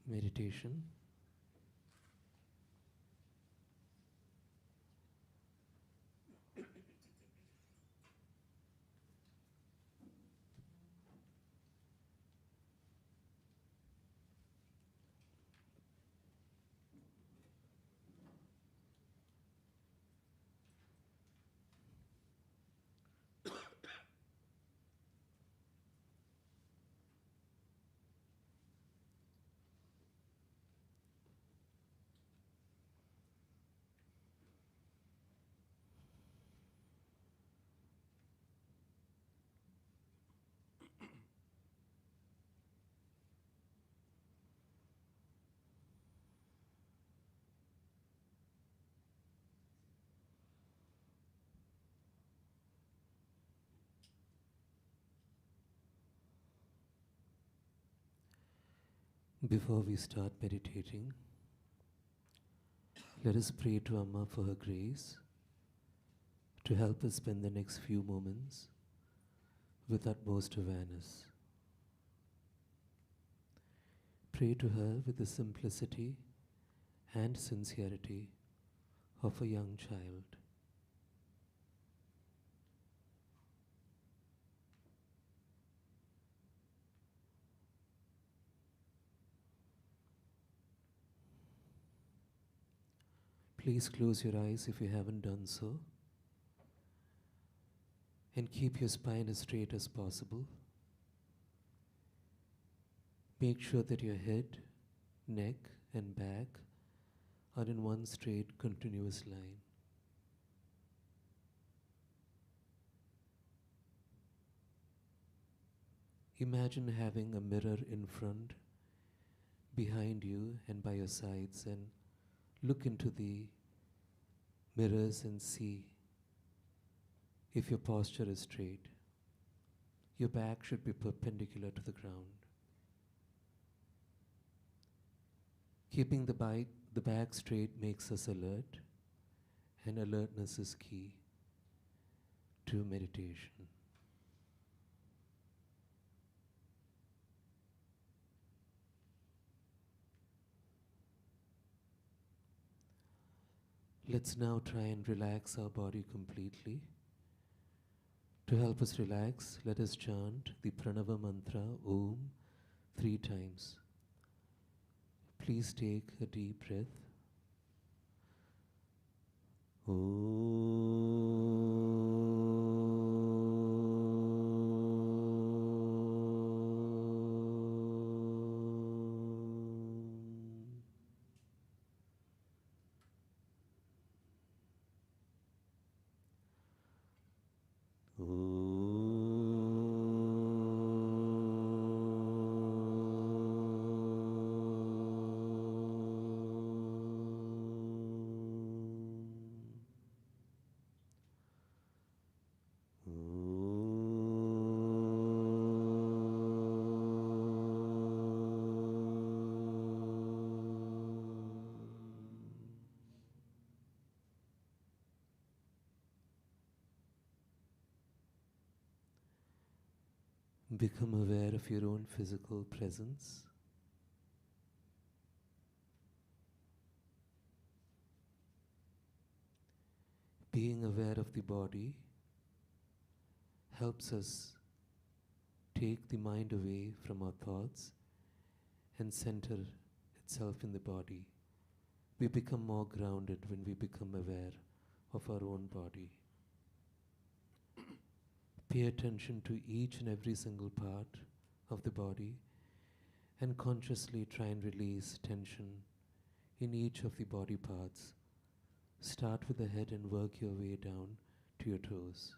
Meditation. Before we start meditating, let us pray to Amma for her grace to help us spend the next few moments with utmost awareness. Pray to her with the simplicity and sincerity of a young child. Please close your eyes if you haven't done so, and keep your spine as straight as possible. Make sure that your head, neck, and back are in one straight, continuous line. Imagine having a mirror in front, behind you, and by your sides, and look into the mirrors and see if your posture is straight. Your back should be perpendicular to the ground. Keeping the back straight makes us alert, and alertness is key to meditation. Let's now try and relax our body completely. To help us relax, let us chant the Pranava mantra Om 3 times. Please take a deep breath. Become aware of your own physical presence. Being aware of the body helps us take the mind away from our thoughts and center itself in the body. We become more grounded when we become aware of our own body. Pay attention to each and every single part of the body and consciously try and release tension in each of the body parts. Start with the head and work your way down to your toes.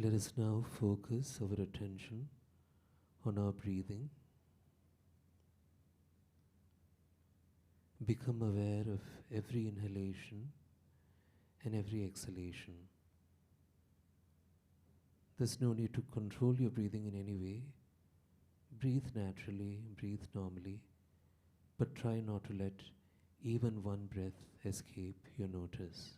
Let us now focus our attention on our breathing. Become aware of every inhalation and every exhalation. There's no need to control your breathing in any way. Breathe naturally, breathe normally, but try not to let even one breath escape your notice.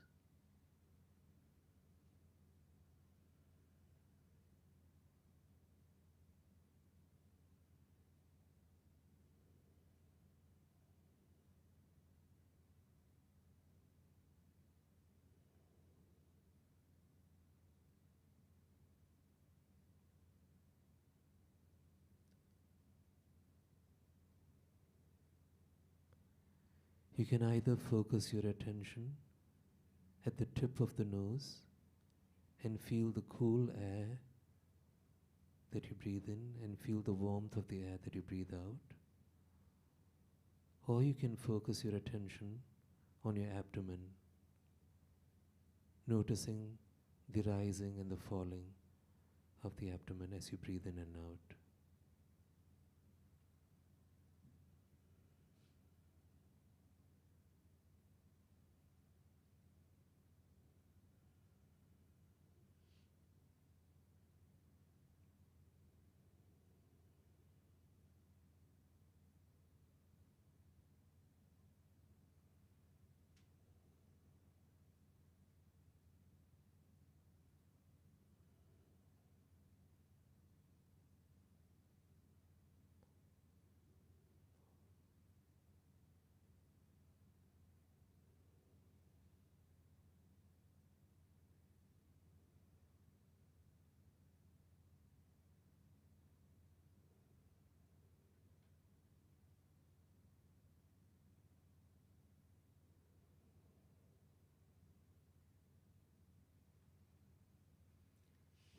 You can either focus your attention at the tip of the nose and feel the cool air that you breathe in and feel the warmth of the air that you breathe out. Or you can focus your attention on your abdomen, noticing the rising and the falling of the abdomen as you breathe in and out.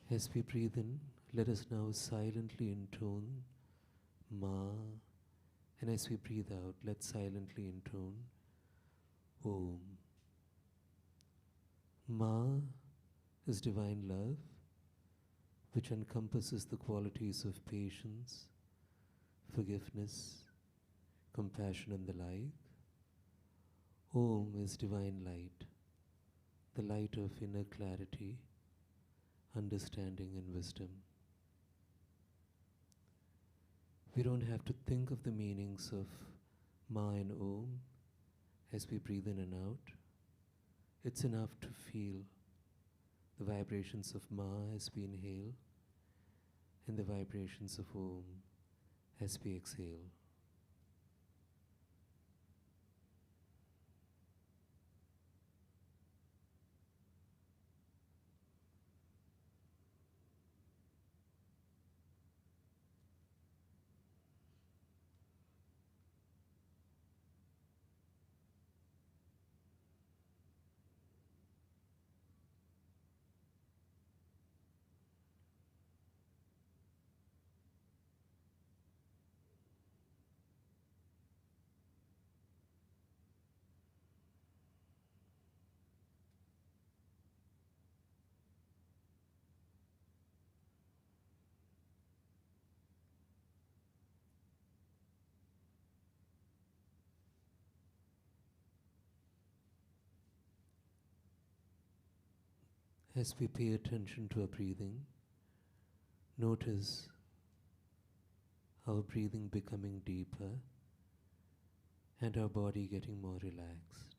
As we breathe in, let us now silently intone Ma, and as we breathe out, let's silently intone Om. Ma is divine love, which encompasses the qualities of patience, forgiveness, compassion, and the like. Om is divine light, the light of inner clarity, understanding, and wisdom. We don't have to think of the meanings of Ma and Om as we breathe in and out. It's enough to feel the vibrations of Ma as we inhale and the vibrations of Om as we exhale. As we pay attention to our breathing, notice our breathing becoming deeper and our body getting more relaxed.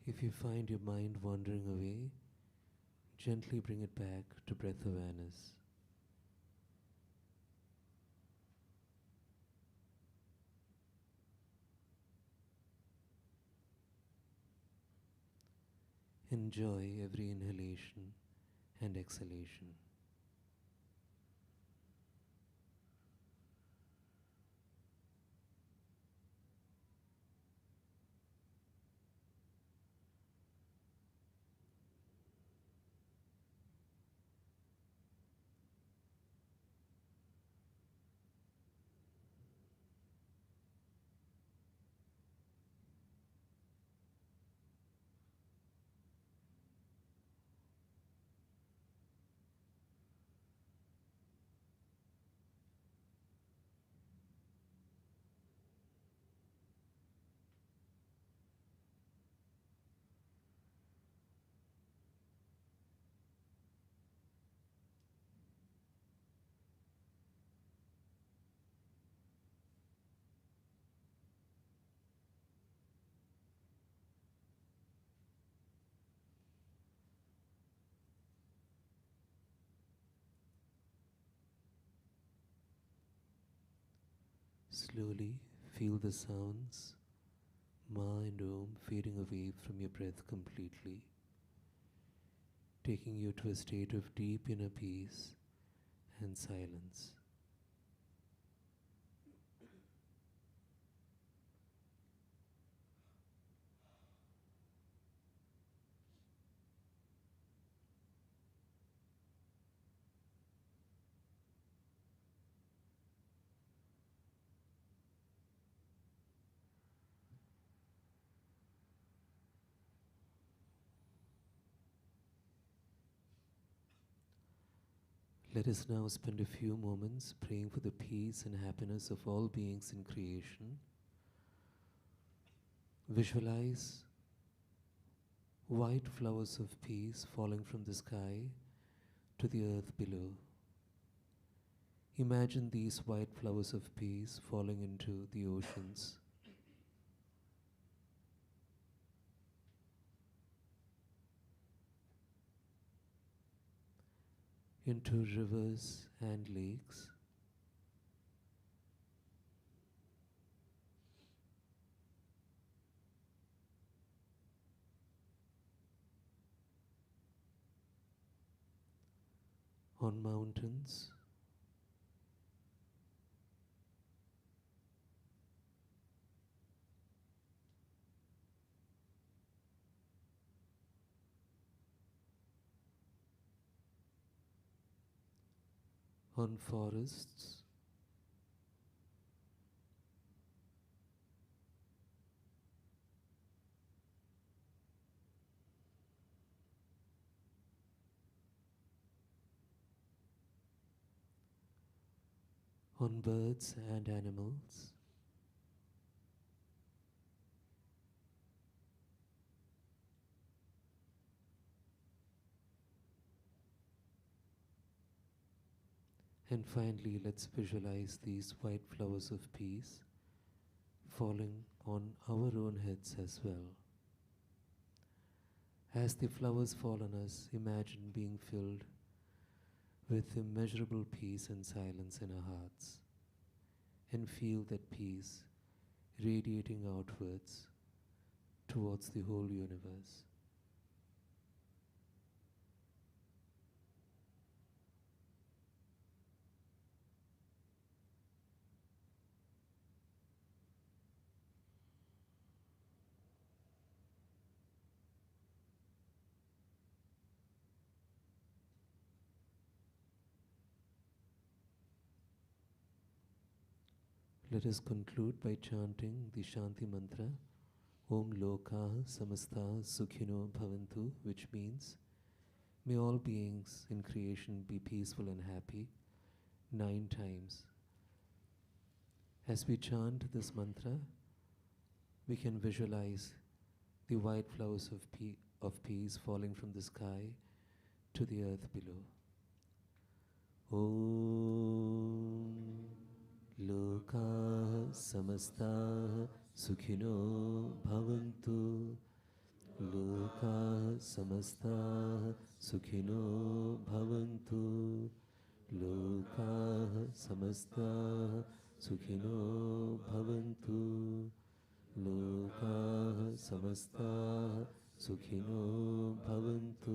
If you find your mind wandering away, gently bring it back to breath awareness. Enjoy every inhalation and exhalation. Slowly feel the sounds, Ma and Om, fading away from your breath completely, taking you to a state of deep inner peace and silence. Let us now spend a few moments praying for the peace and happiness of all beings in creation. Visualize white flowers of peace falling from the sky to the earth below. Imagine these white flowers of peace falling into the oceans, into rivers and lakes, on mountains, on forests, on birds and animals, and finally let's visualize these white flowers of peace falling on our own heads as well. As the flowers fall on us, imagine being filled with immeasurable peace and silence in our hearts, and feel that peace radiating outwards towards the whole universe. Let us conclude by chanting the Shanti mantra, Om Lokaha Samastaha Sukhino Bhavantu, which means, may all beings in creation be peaceful and happy, 9 times. As we chant this mantra, we can visualize the white flowers of peace falling from the sky to the earth below. Om Lokaha Samastaha Sukhino Bhavantu. Lokaha Samastaha Sukhino Bhavantu. Lokaha Samastaha Sukhino Bhavantu. Lokaha Samastaha सुखिनो भवन्तु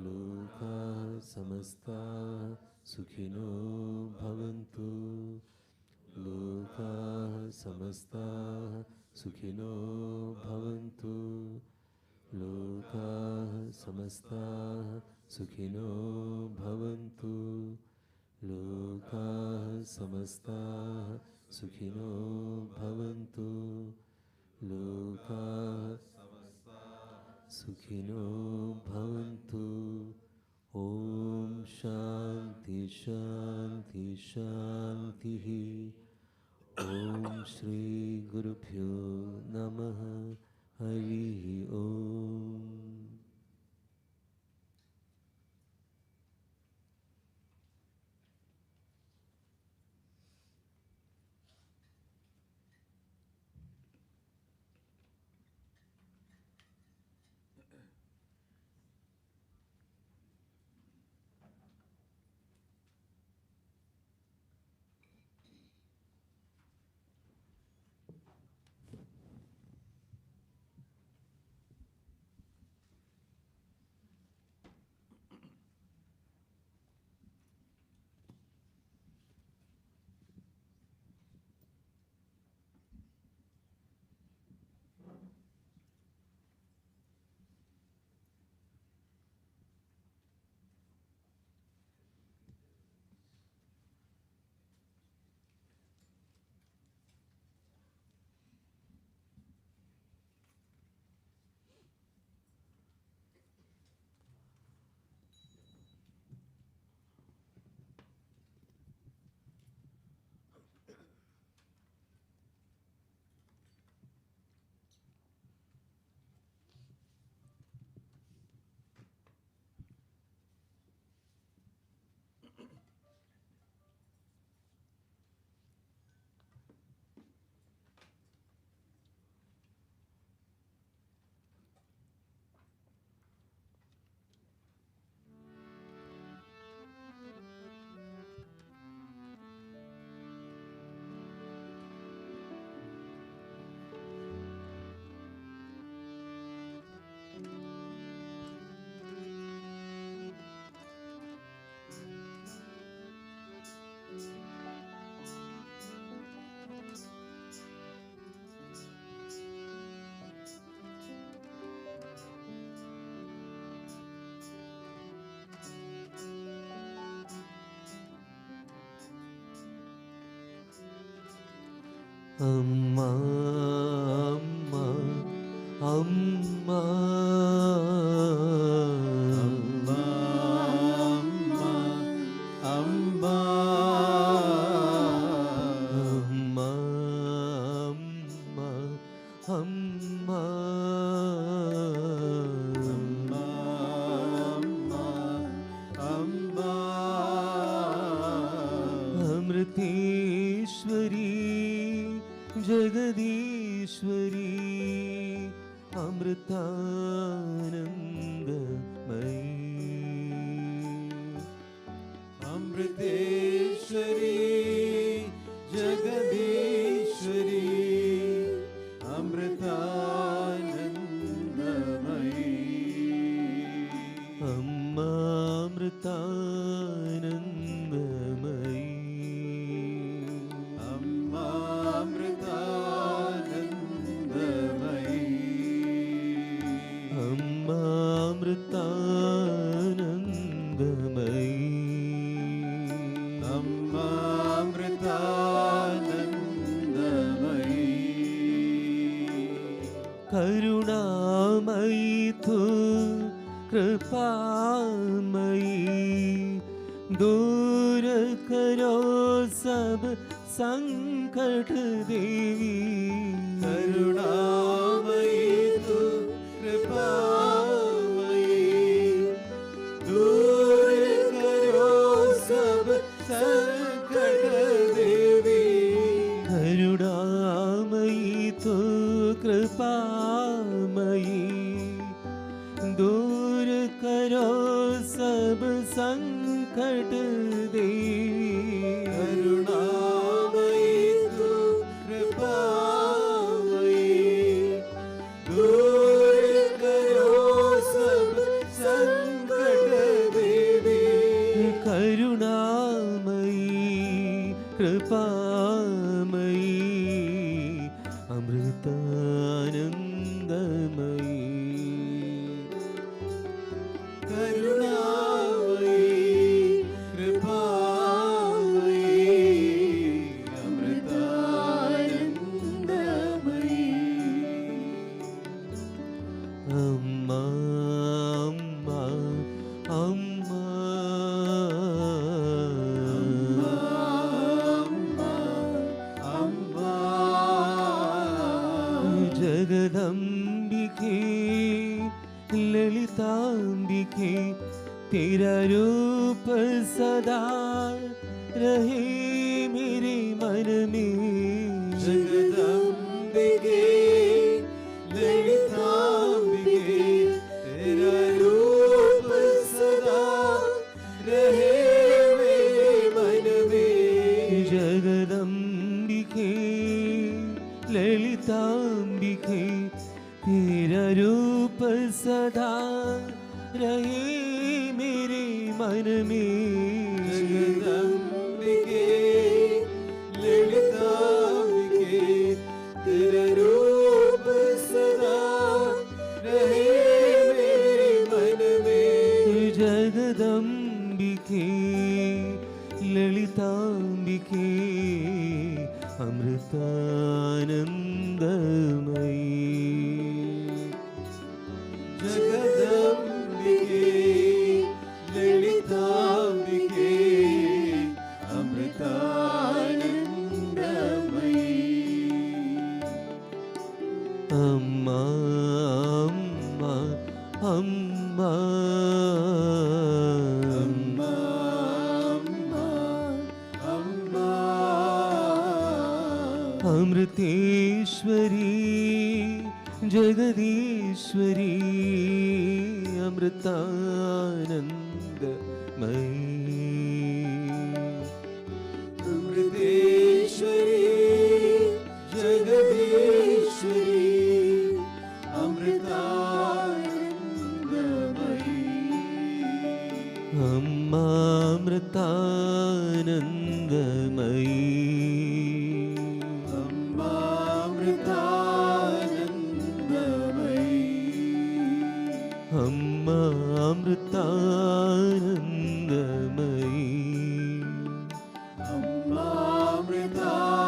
लोकाः समस्ताः सुखिनो भवन्तु लोकाः समस्ताः सुखिनो भवन्तु लोकाः समस्ताः सुखिनो भवन्तु लोकाः समस्ताः सुखिनो भवन्तु लोकाः सुखिनो भवन्तु ॐ शान्ति शान्ति शान्तिः ॐ श्री गुरुभ्यो नमः हरिः ॐ अम्मा अम्मा अम्मा अम्मा अम्मा अम्मा अम्मा अम्मा अमृतेश्वरी जगदीश्वरी अमृतानंदमयी अमृतेश्वरी जगदीश्वरी अमृतानंदमयी अम्मा अमृतानंदमयी अम्मा अमृतानंदमयी अम्मा अमृतानंदमयी करुणामयी तू कृपामयी दूर करो सब संकट देवी करुणामयी तू कृपामयी दूर करो सब संकट देवी करुणामयी तू कृपामयी दूर करो सब संकट देवी करुणामयी तू कृपामयी दूर ललितांबिके तेरा रूप सदा रहे मेरे मन में। जगदम्बिके ललितांबिके तेरा रूप सदा रहे मेरे मन में। जगदम्बिके ललितांबिके तेरा रूप सदा रहे मेरे मन में। जगदम्बिके ललितांबिके तेरा रूप सदा रहे मेरे मन में। जगदम्बिके ललितांबिके अमृतानंदमयी। जगदम्बिके ललितांबिके अमृतानंदमयी। अम्मा अम्मा अम्मा अम्मा अम्मा अम्मा अमृतेश्वरी जगदीश्वरी अमृतानंदमयी। अमृतेश्वरी जगदीश्वरी अमृतानंदमयी। अम्मा अमृतानंदमयी। अम्मा अमृतानंदमयी। अम्मा अमृतानंदमयी। अम्मा अमृतानंदमयी।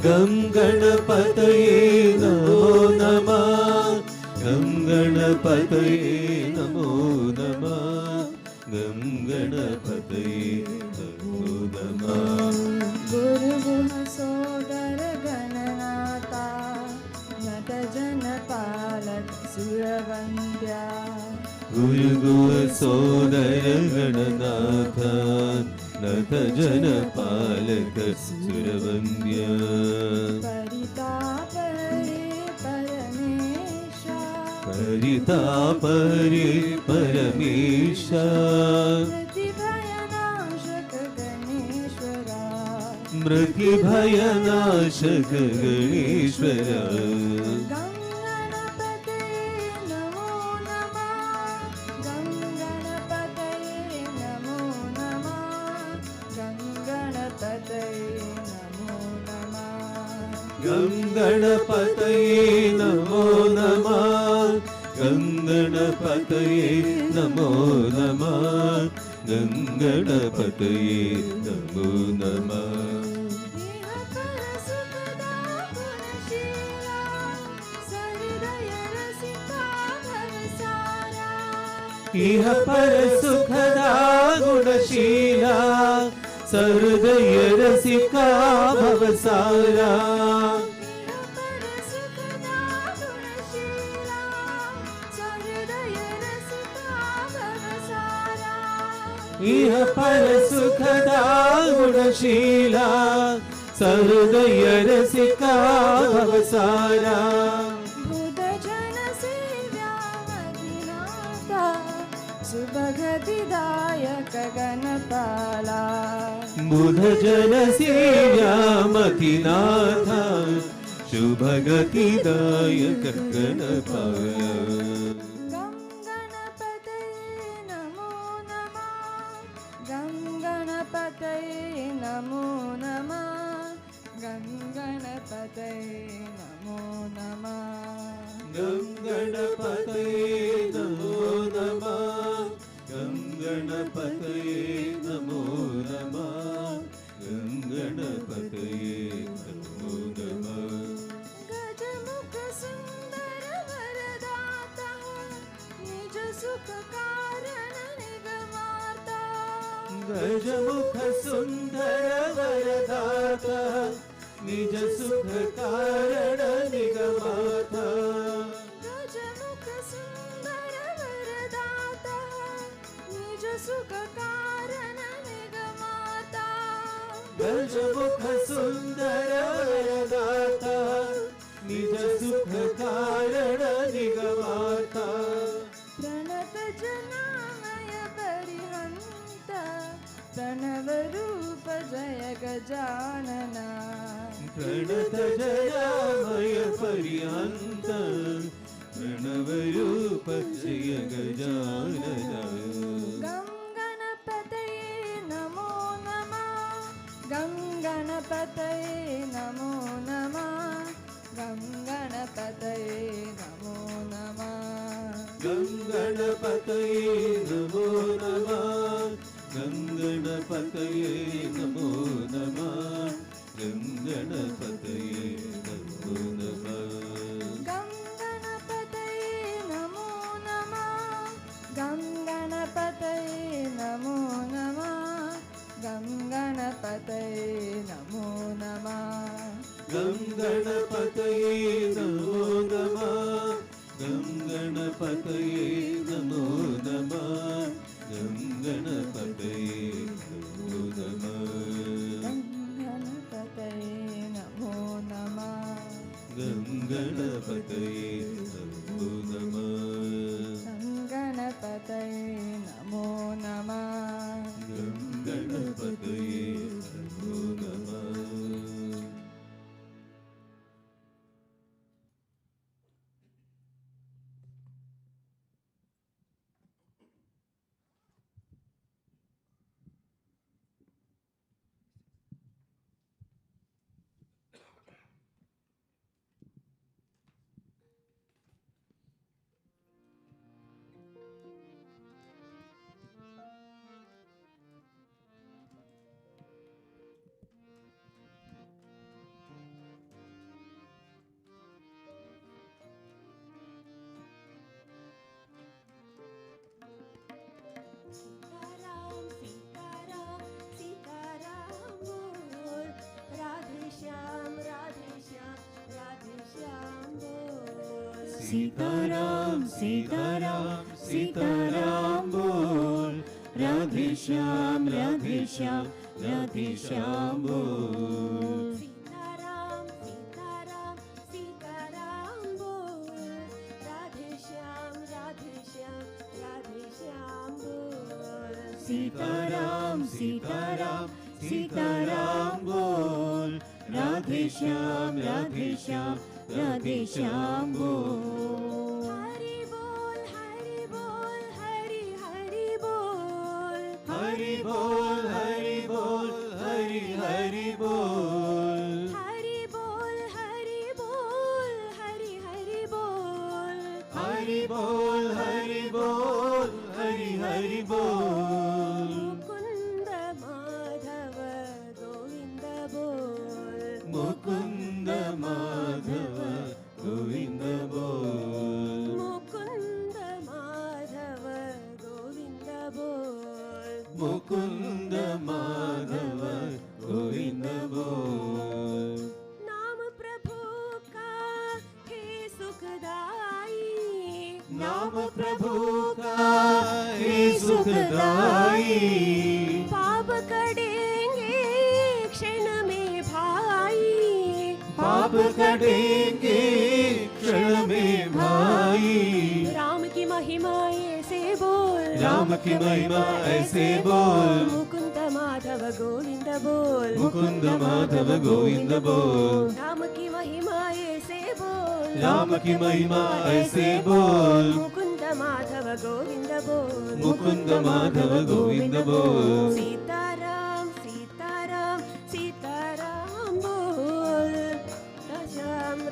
गं गणपतये नमो नमः। गं गणपतये नमो नमः। गं गणपतये नमो नमः। गुरुगुह सोदर गणनाथा नट जन पालक सुरवन्द्या। गुरुगुह सोदर गणनाथ नथ जन पालक सुरवन्द्या। परिताप रे परमेश। परिताप रे परमेश। मृत्युभयनाशक मृत्युभयनाशक गणेश्वरा। गणेश्वरा। गं गणपतये नमो नमः। गं गणपतये नमो नमः। गं गणपतये नमो नमः। इह पर सुखदा गुणशीला सहृदय रसिका भवसारा। इह पर सुखदा गुणशीला सहृदय रसिका भवसारा। गतिदायक गणपाला बुध जन सेव्यामतिनाथ शुभ गतिदायक गणपाला गं गणपतये नमो नमः गं गणपतये नमो नमः गं गणपतये नमो नमः गं गणपतये नमो नमः गं गणपतये नमो नमः गं गणपतये नमो नमः गजमुख सुंदर वरदाता निज सुख कारण निगमाता गजमुख सुंदर वरदाता निज सुख कारण निगमाता गजमुख सुंदर वरदाता निज सुख कारण निगमाता गजमुख सुंदर वरदाता निज सुख कारण निगमाता प्रणत जनामय परिहंत प्रणव रूप जय गजानना प्रणत जयामय पर्यंत प्रणव रूप जय गजानन गं गणपतये नमो नमः गं गणपतये नमो नमः गं गणपतये नमो नमः गं गणपतये नमो नमः गं गणपतये नमो नमः गं गणपतये नमो नमः गं गणपतये नमो नमः गं गणपतये नमो नमः गं गणपतये नमो नमः गं गणपतये नमो नमः गं गणपतये नमो नमः गं गणपतये नमो नमः गं गणपतये नमो नमः गं गणपतये नमो नमः गं गणपतये नमो नमः गं गणपतये नमो नमः सीताराम सीताराम सीताराम बोल राधे श्याम राधे श्याम राधे श्याम बोल सीताराम सीताराम सीताराम बोल राधे श्याम राधे श्याम राधे श्याम बोल सीताराम सीताराम सीताराम बोल राधे श्याम राधे श्याम राधे श्याम बोल सीताराम सीताराम सीताराम बोल राधे श्याम राधे श्याम राधे श्याम बोल हरि बोल हरि बोल हरि हरि बोल हरि बोल हरि बोल हरि हरि बोल हरि बोल हरि बोल हरि हरि बोल हरि बोल हरि बोल हरि हरि बोल मुकुंद माधव गोविंद बोल मुकुंद माधव गोविंद बोल मुकुंद माधव गोविंद बोल मुकुंद माधव गोविंद बोल नाम प्रभु का है सुखदाई नाम प्रभु का है सुखदाई पाप कटेंगे क्षण में भाई पाप कटेंगे क्षण में भाई राम की महिमा ऐसे बोल राम राम की महिमा ऐसे बोल, मुकुंद माधव गोविंद बोल, मुकुंद माधव गोविंद बोल, राम की महिमा ऐसे बोल, राम की महिमा ऐसे बोल, मुकुंद माधव गोविंद बोल, मुकुंद माधव गोविंद बोल, सीताराम सीताराम सीताराम बोल,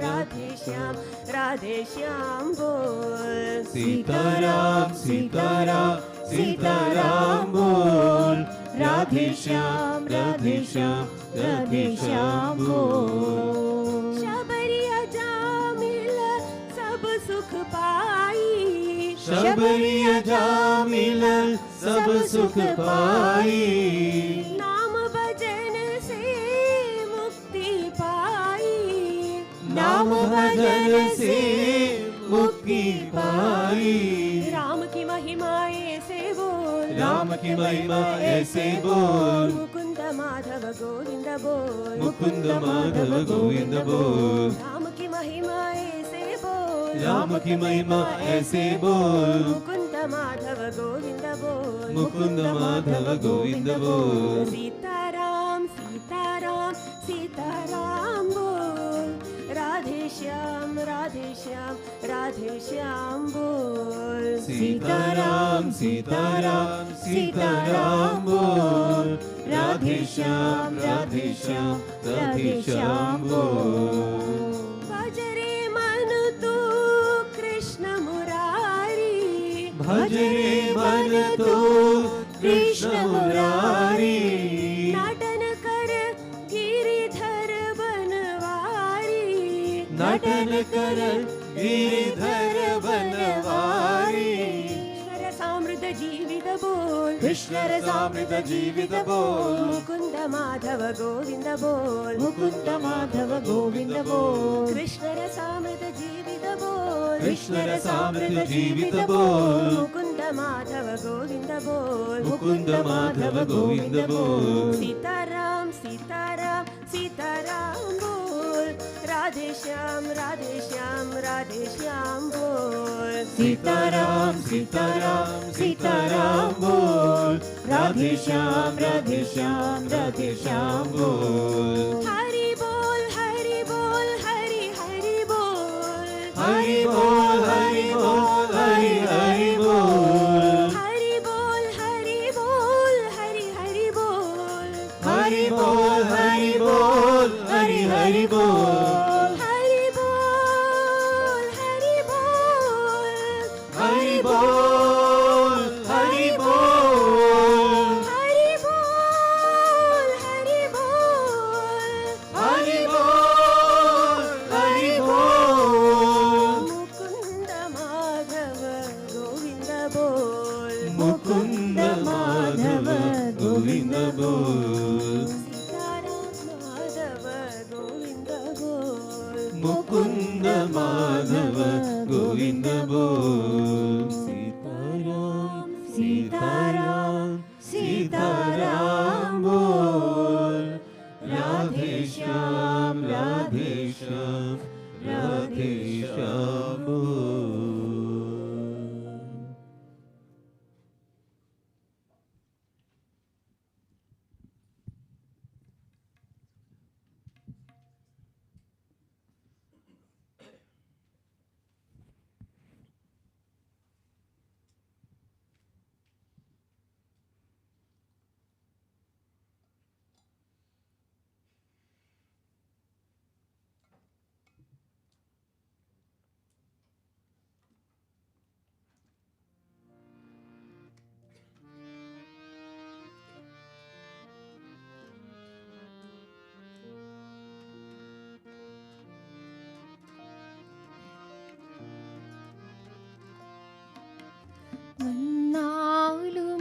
राधे श्याम राधे श्याम बोल, सीताराम सीताराम सीताराम बोल, राधे श्याम राधे श्याम राधे श्याम बोल, शबरिया जा मिल सब सुख पाई, शबरिया जा मिल सब सुख पाई, नाम भजन से मुक्ति पाई, नाम भजन से मुक्ति पाई, राम की महिमा ऐसे बोल, राम की महिमा ऐसे बोल, मुकुंद माधव गोविंद बोल, मुकुंद माधव गोविंद बोल, राम की महिमा ऐसे बोल, राम की महिमा ऐसे बोल, मुकुंद माधव गोविंद बोल, मुकुंद माधव गोविंद बोल, सीताराम सीताराम सीताराम बोल, राधे श्याम राधे श्याम राधे श्याम बोल, सीताराम सीताराम सीताराम बोल, राधे श्याम राधे श्याम राधे श्याम बोल, भजरे मन तू कृष्ण मुरारी, भजरे मन तो कृष्ण मुरारी, नटन कर गिरिधर बनवारी, नटन कर गिरिधर बनवारी, कृष्ण समृद्ध जीवित बोल, कृष्ण रसामृत जीवित बोल, मुकुंद माधव गोविंद बोल, मुकुंद माधव गोविंद बोल, कृष्ण रसामृत जीवित बोल, कृष्ण रसामृत जीवित बोल, मुकुंद माधव गोविंद बोल, मुकुंद माधव गोविंद बोल, सीताराम सीताराम सीताराम बोल, राधे श्याम राधे श्याम राधे श्याम बोल, सीताराम सीताराम सीताराम बोल, राधे श्याम राधे श्याम राधे श्याम बोल, हरि बोल हरि बोल हरि हरि बोल, हरि बोल हरि बोल हरि हरि बोल, हरि बोल हरि बोल हरि हरि बोल, हरि बोल हरि बोल हरि हरि बोल, हरि बोल हरि बोल हरि बोल हरि बोल, हरि बोल हरि बोल, हरि बोल हरि बोल, मुकुंद माधव गोविंद बोल, मुकुंद माधव गोविंद बोल, सीताराम माधव गोविंद बोल, मुकुंद माधव गोविंद बोल, सीताराम सीताराम सीताराम बोल, राधे श्याम राधे श्याम राधे श्याम बोल।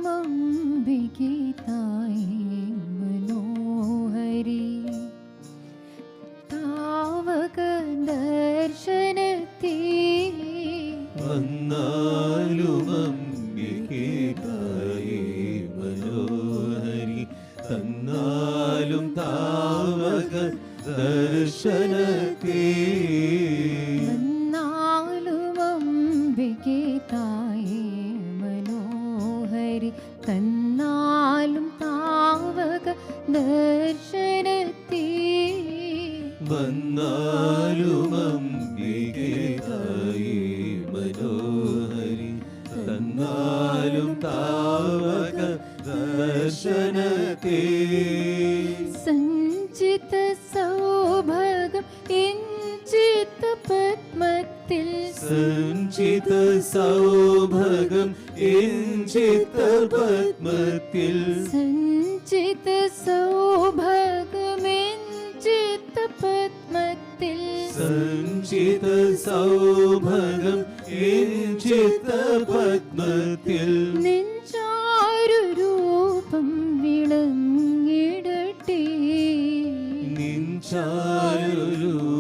വന്നാലുമംബികെ തായേ മനോഹരി താവക ദർശനത്തെ വന്നാലും അംബികേ തായേ മനോഹരി തന്നാലും താവക ദർശനത്തെ വന്നാലുമംബികെ തായേ മനോഹരി അംബികയായി മനോഹരി തന്നാലും താവക ദർശനത്തെ സഞ്ചിത സൗഭാഗം എഞ്ചിത പത്മത്തിൽ സഞ്ചിത സൗഭഗം എഞ്ചിത പത്മത്തിൽ സഞ്ചിത സൗഭാഗം എഞ്ചിത പത്മത്തിൽ സഞ്ചിത സൗഭഗം എഞ്ചിത പത്മത്തിൽ നെഞ്ചാരു രൂപം വിളങ്ങിടട്ടെ നിൻചാരുരൂപം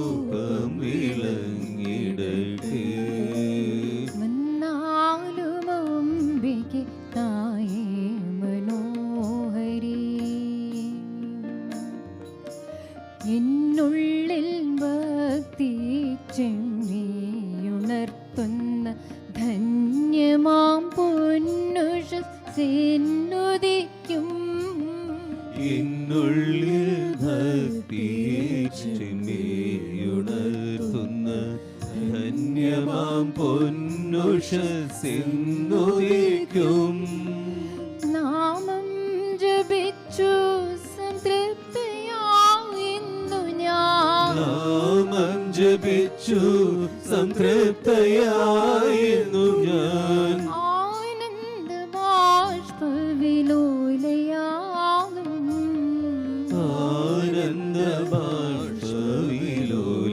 വിളങ്ങിടട്ടെ മന്നാലും അംബികെ തായേ മനോഹരി എന്നുള്ളിൽ ഭക്തി ചെമ്മിയുണർത്തുന്ന ധന്യമാം പൊന്നുഷസ്സെന്നുദിക്കും എന്നുള്ളിൽ ഭക്തിയെ ചെമ്മിയുണർത്തുന്ന ധന്യമാം പൊന്നുഷസ്സെന്നുദിക്കും നാമം ജപിച്ചു സംതൃപ്തയായിരുന്നു ഞാൻ നാമം ജപിച്ചു സംതൃപ്തയായിരുന്നു ഞാൻ ആനന്ദ ബാഷ്പവിലോലയാകും ആനന്ദ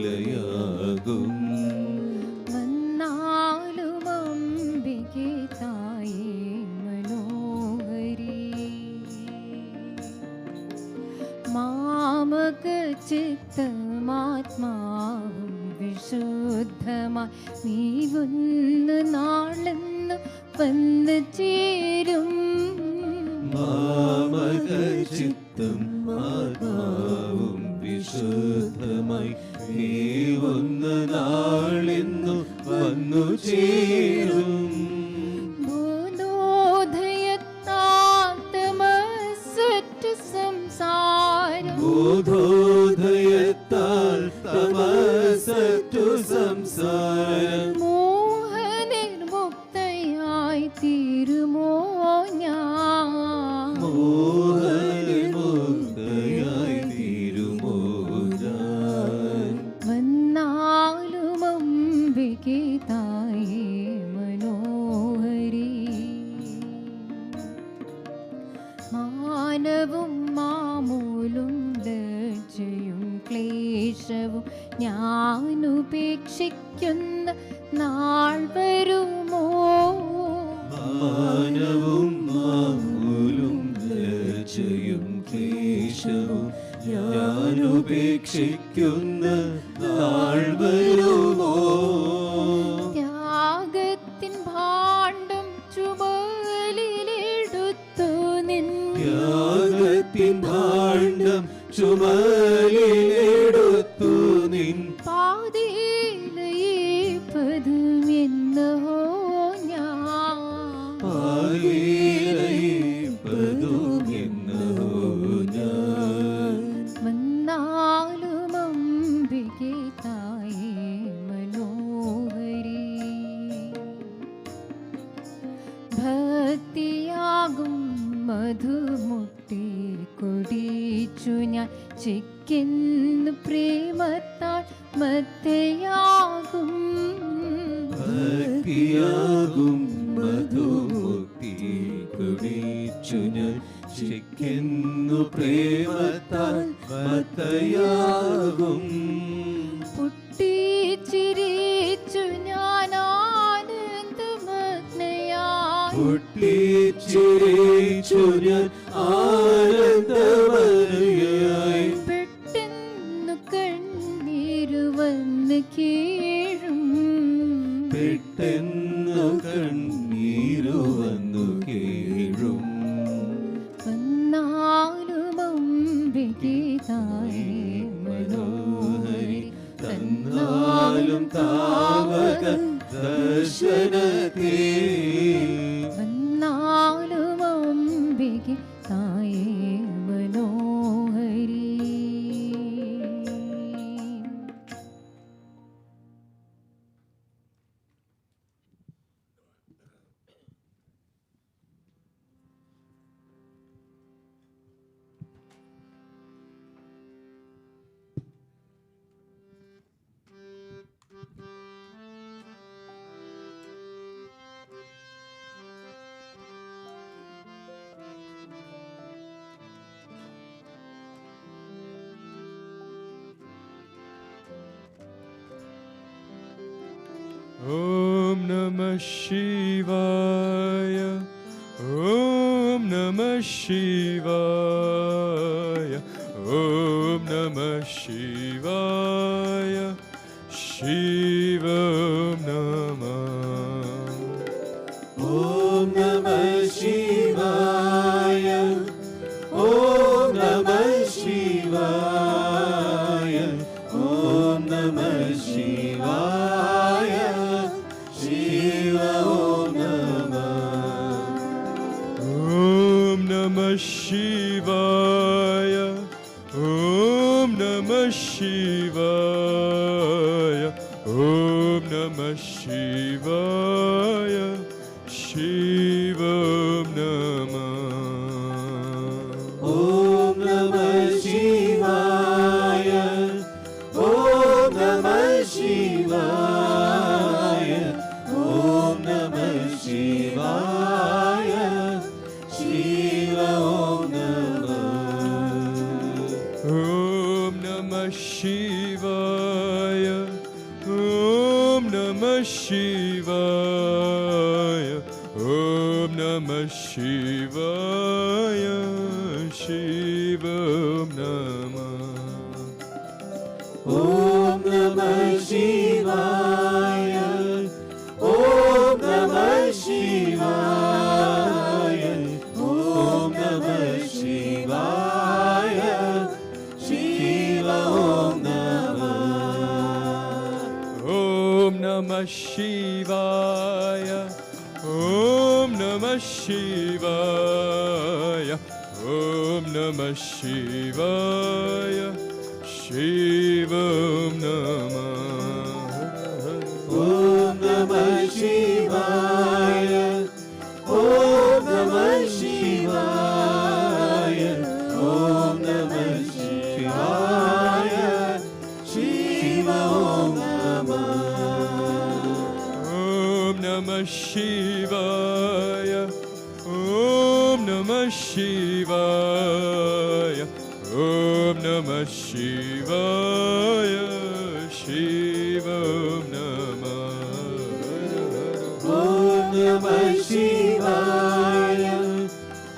ബാഷ്പവിലോലയാകും വന്നാലും അംബികെ തായേ മനോഹരി മാമക ചിത്തമാത്മാവും വിശുദ്ധമായി നീവുന്ന നാളെന്ന് വന്നു ചേരും മാമക ചിത്തം ആത്മാവും വിശുദ്ധമായി നീവുന്ന നാളിന്നു വന്നു ചേരും ബോധോദയത്താത്തമസറ്റു സംസാരം ബോധോദയത്താൽ തമസറ്റു സംസാരം മോഹനിർമുക്തയായി തീരുമോ ഞാൻ മോഹനിർമുക്തയായി തീരുമോ ഞാൻ വന്നാലും അംബികെ തായേ മനോഹരി മാനവും മാമൂലും ലജ്ജയും ക്ലേശവും ഞാനുപേക്ഷിക്കുന്ന നാൾ വരുമോ മാനവും മാമൂലും ലജ്ജയും ക്ലേശവും ഞാനുപേക്ഷിക്കുന്ന നാൾ വരുമോ ത്യാഗത്തിൻ ഭാണ്ഡം ചുമലിലെടുത്തു നിൻ ത്യാഗത്തിൻ ഭാണ്ഡം ചുമലിലെടുത്തു നിൻ പാതിയിലയിപ്പതും എന്നോ ഞാൻ പാതിയിലയിപ്പതുമെന്നോ ഞാൻ വന്നാലും അംബികെ തായേ മനോഹരി ഭക്തിയാകും മധുമുട്ടി കൊടിച്ചു ഞാൻ ചിക്കുന്നു പ്രേമത്താൽ മത്തയാകും ഭക്തിയാകും മധുമുക്തി കുടിച്ചു ഞാൻ ശിക്കുന്നു പ്രേമത്താൽ മത്തയാകും പൊട്ടിച്ചിരിച്ചു ഞാൻ ആനന്ദമഗ്നയായി പൊട്ടിച്ചിരിച്ചു ഞാൻ ആനന്ദമയായി പെട്ടെന്നു കണ്ണീരു വന്ന് കീഴും പെട്ടെന്നു കണ്ണീരു വന്നു കേഴും വന്നാലും അംബികെ തായേ മനോഹരി തന്നാലും താവക ദർശനത്തെ വന്നാലും അംബികെ തായേ മനോഹരി Om Namah Shivaya. Om Namah Shivaya. Om Namah Shivaya. Shivam Namah. Om Namah Shivaya. Om Namah Shivaya. Om Namah Shivaya. Shiva Om Namah. Om Namah Shivaya. Om Namah Shivaya. Om Namah Shivaya. Shivam Namah. Om Namah Shivaya. Om Namah Shivaya. Om Namah Shivaya. Shiva Om Namah. Om Namah Shivaya. Om Namah Shivaya. Om Namah Shivaya. Shivam Namah. Om Namah Shivaya. Om Namah Shivaya. Om Namah Shivaya. Shiva Om Namah. Om Namah Shivaya. Om Namah Shivaya. Om Namah Shivaya. Shivam Namah. Om Namah Shivaya. Om Namah Shivaya. Om Namah Shivaya. Shiva Om Namah. Om Namah Shivaya. Om Namah Shivaya. Om Namah Shivaya. Shivam Namah. Om Namah Shivaya.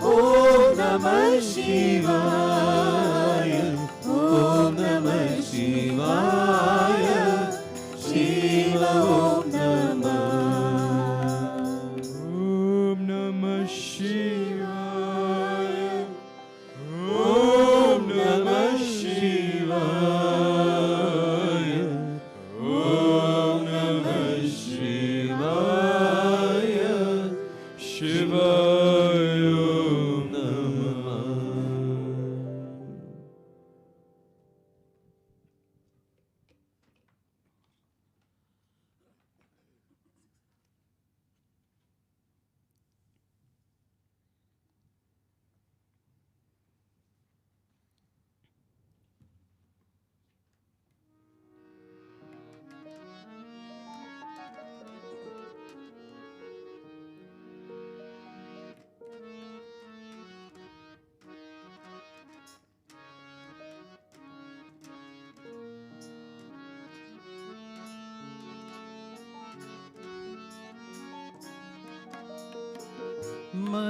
Om Namah Shivaya. Om Namah Shivaya. Shiva Om Namah. Om Namah Shivaya. Om Namah Shivaya. Om Namah Shivaya. Shivaya Om Namah.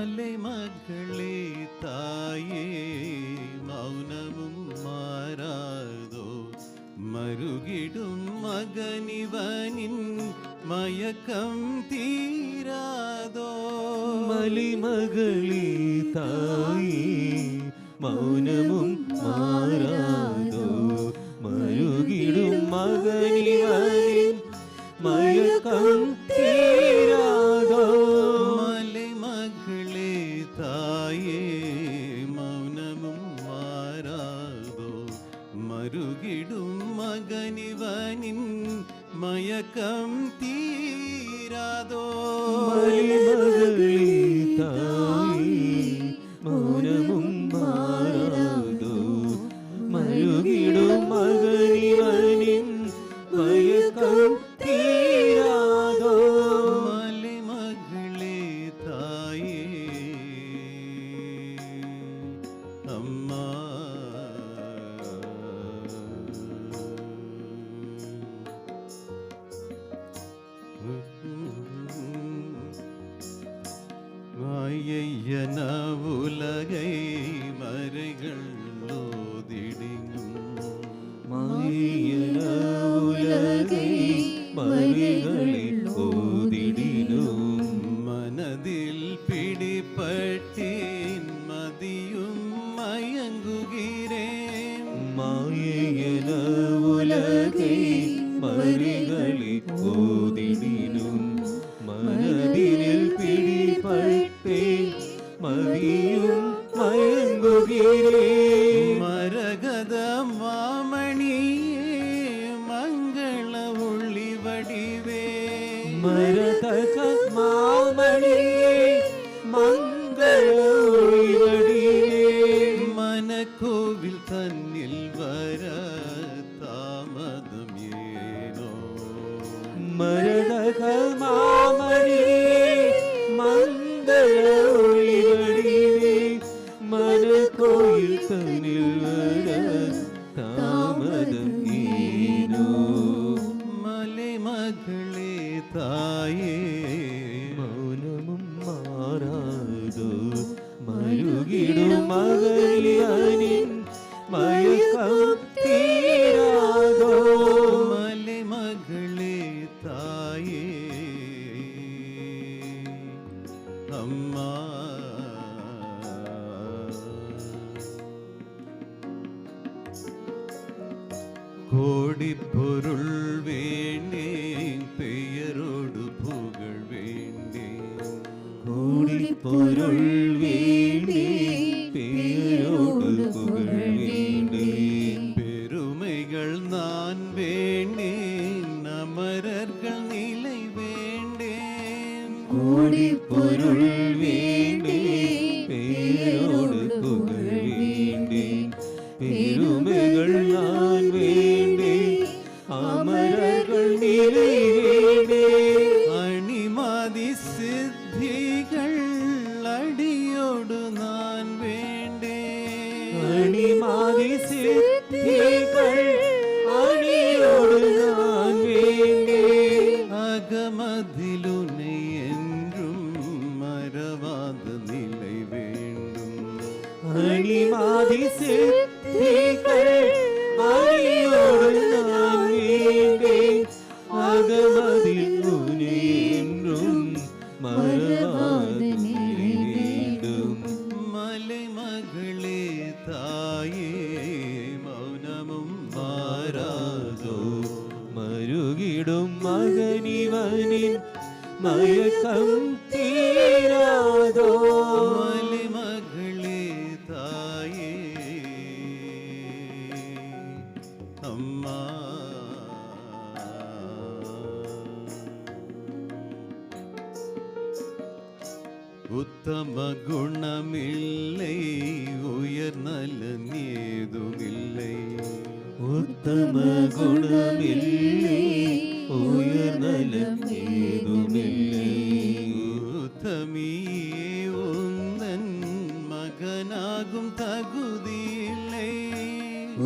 மலைமகளே தாயே மௌனமும் மாறாதோ மருகிடும் மகனிவனின் மயக்கம் தீராதோ மலிமகளே தாயே மௌனமும் மாறாதோ மருகிடும் மகனிவனின் மயக்கம் தீராதோ மலைமகளே தாயே மௌனமும் மாறாதோ மருகிடும் மகனிவனின் மயக்கம் தீராதோ மலிமகளே தாயே மௌனமும் மாறாதோ மருகிடும் மகனிவனின் மயக்கம் தீராதோ மலைமகளே தாயே அம்மா போதினிலும் மனதினில் பிடிபட்டே மதியும் மயங்குகிறேன். மரகத மாமணியே மங்கள ஒளி வடிவே, மரதக மாமணியே மங்கள ஒளி வடிவே, மனக்கோவில் தன்னில் வர தாமதம் ஏனோ. மரதக மாமணியே மங்கள ஒளி வடிவே, மனக்கோயில் தன்னில் வர தாமதம் ஏனோ. மலைமகளே தாயே மௌனமும் மாறாதோ, மருகிடும் மகளியனின் மயக்கம் தீராதோ. மலைமகளே தாயே அம்மா. கோடி பொருள் வேண்டேன், பெயரோடு புகழ் வேண்டேன். கோடி பொருள் வேண்டே, பேரோடு புகழ் வேண்டே. பெருமைகள் நான் வேண்டேன், அமரர்கள் நிலை வேண்டேன். கோடி பொருள் வேண்டே, பேரோடு புகழ் வேண்டே. பெருமைகள் நான் வேண்டே, அமரர்கள் நிலை வேண்டே. அணிமாதி சித்திகள் அடியோடு நான் வேண்டேன். அணிமாதி சித்திகள் அணியோடு நான் வேண்டே. அகமதிலுனை என்றும் மறவாத நிலை வேண்டும். அணிமாதி சித்திகள் அணியோடு நான் வேண்டே. அகமதில் உனை என்றும் மறவாத நிலை வேண்டும். மலைமகளே தாயே மௌனமும் மாறாதோ, மருகிடும் மகனிவனின் மயக்கம் தீராதோ. மலைமகளே தாயே அம்மா. உத்தம குணமில்லை, உயர் நலன் ஏதுமில்லை. உத்தம குணமில்லை, உயர் நலம் ஏதுமில்லை. உத்தமியே உந்தன் மகனாகும் தகுதியில்லை.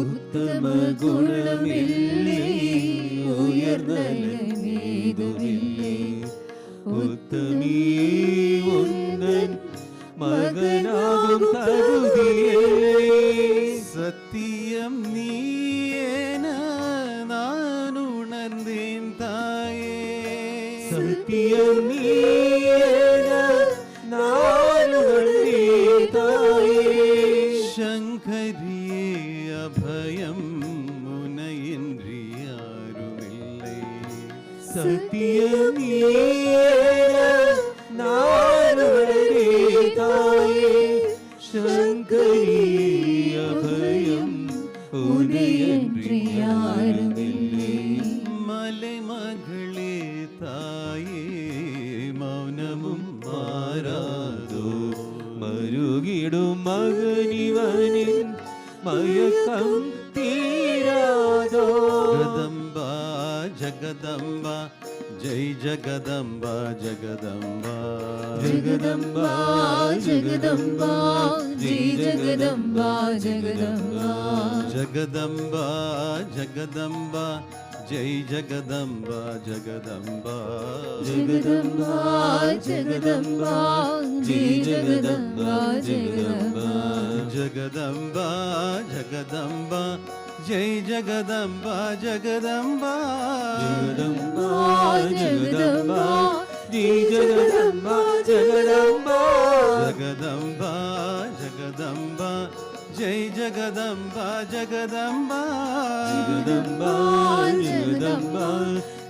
உத்தம குணமில்லை, உயர் நலம் ஏதுமில்லை. உத்தமியே உந்தன் மகனாகும் தகுதியில்லை. சத்தியம் நீயேன நான் உணர்ந்தேன் தாயே. சத்தியம் நீயேன நான் உணர்ந்தேன் தாயே. சங்கரியே அபயம் முனையின்றி யாருமில்லை. சத்தியம் நீயேன நான் உணர்ந்தேன் தாயே. சங்கரி அபயம் உனையன்றி யாருமில்லை. மலைமகளே தாயே மௌனமும் மாறாதோ, மருகிடும் மகனிவனின் மயக்கம் தீராதோ. ஜகதம்பா ஜகதம்பா ஜெய் ஜகதம்பா ஜகதம்பா. ஜெகதம்பா ஜெகதம்பா ஜெய் ஜெகதம்பா ஜெகதம்பா. ஜகதம்பா ஜகதம்பா ஜெய் ஜகதம்பா ஜகதம்பா. ஜெகதம்பா ஜெகதம்பா ஜெய் ஜெகதம்பா ஜெகதம்பா. ஜகதம்பா ஜகதம்பா ஜெய் ஜகதம்பா ஜகதம்பா. ஜெகதம்பா ஜெகதம்பா ஜெய் ஜெகதம்பா ஜெகதம்பா. ஜகதம்பா ஜகதம்பா ஜெய் ஜகதம்பா ஜகதம்பா. ஜெகதம்பா ஜெகதம்பா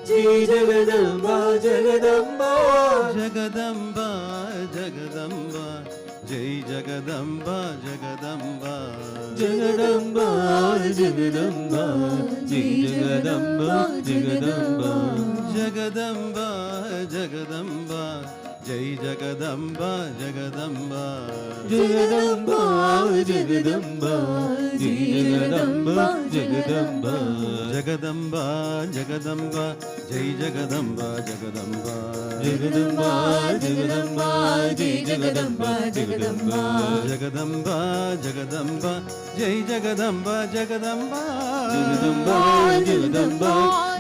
जय जगदम्बा जगदम्बा जगदम्बा जगदम्बा जय जगदम्बा जगदम्बा जगदम्बा जगदम्बा जय जगदम्बा जगदम्बा जगदम्बा जगदम्बा जय जगदम्बा जगदम्बा जगदम्बा जगदम्बा जय जगदम्बा जगदम्बा जगदम्बा जगदम्बा जय जगदम्बा जगदम्बा जगदम्बा जगदम्बा जय जगदम्बा जगदम्बा जगदम्बा जगदम्बा जय जगदम्बा जगदम्बा जगदम्बा जगदम्बा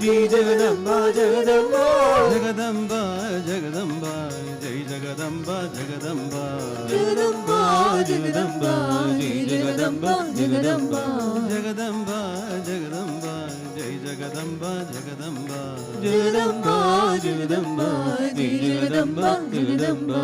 जय जगदम्बा जगदम्बा जगदम्बा जगदम्बा जय जगदम्बा जगदम्बा जगदम्बा जगदम्बा जय जगदम्बा जगदम्बा जगदम्बा जगदम्बा जय जगदम्बा जगदम्बा जगदम्बा जगदम्बा जय जगदम्बा जगदम्बा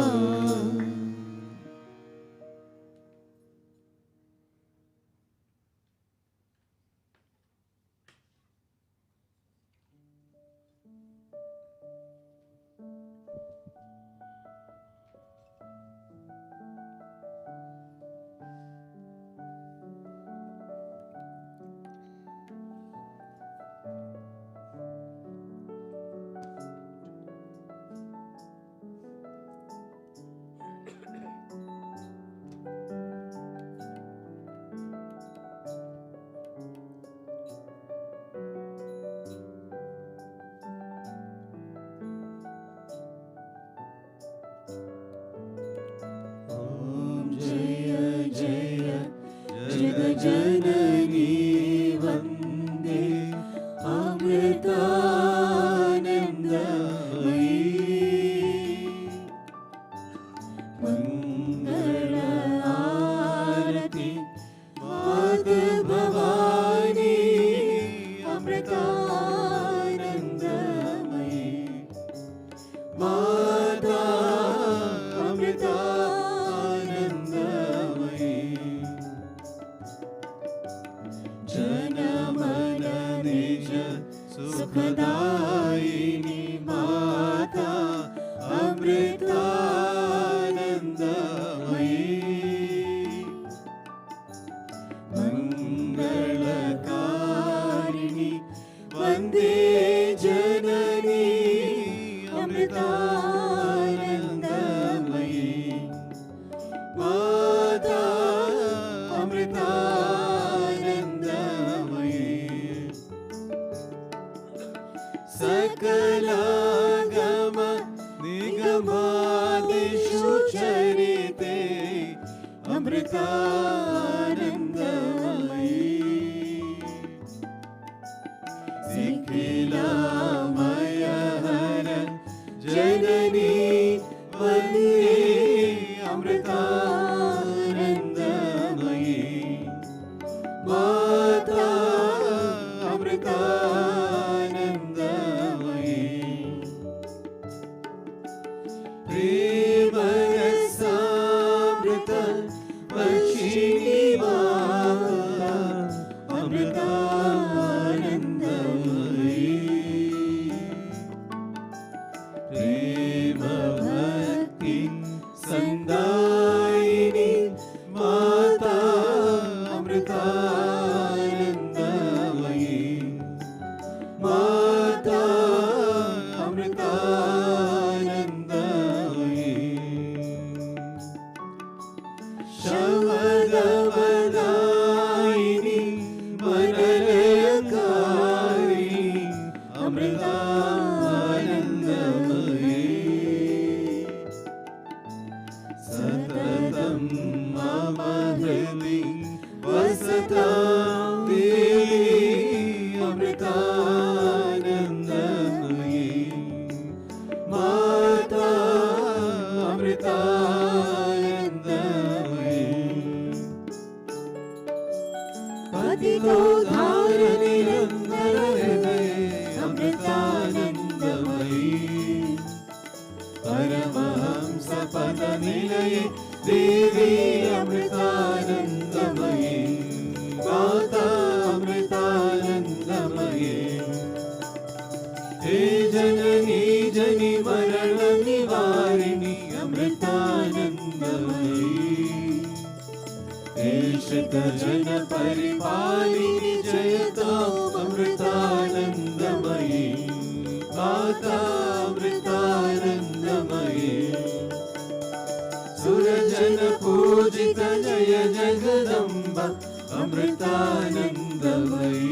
जननी वन्दे अमृतानन्दमयी मंगल आरती माता भवानी अमृतानन्दमयी माता अमृतानन्दमयी जनमन निज सुखदायिनी माता अमृतानन्दमयी मंगलकारिणी वन्दे जननी अमृतानन्दमयी माता अमृतानन्दमयी सकलागम निगमादिषु चरिते अमृतानन्दमयी निखिलमयहर जननी वन्दे अमृतानन्दमयी माता अमृतानन्दमयी प्रेमरसामृत वर्षिणी माता अमृतानन्दमयी प्रेमभक्ति संदायिनी माता अमृतानन्दमयी माता अमृतानन्दमयी शमदमदायिनी मनलयकारिणी अमृतानन्दमयी सततं मम हृदि वसतां देवी अमृतानन्दमयी माता अमृतानन्दमयी पतितोद्धार निरन्तर हृदये अमृतानन्दमयी परमहंस पदनिलये देवी अमृतानन्दमयी माता अमृतानन्दमयी हे जनि मरण निवारिणि अमृतानन्दमयी एषित जन परिपालिनि जयतो अमृतानन्दमयी माता अमृतानन्दमयी सुरजन पूजित जय जगदम्ब अमृतानन्दमयी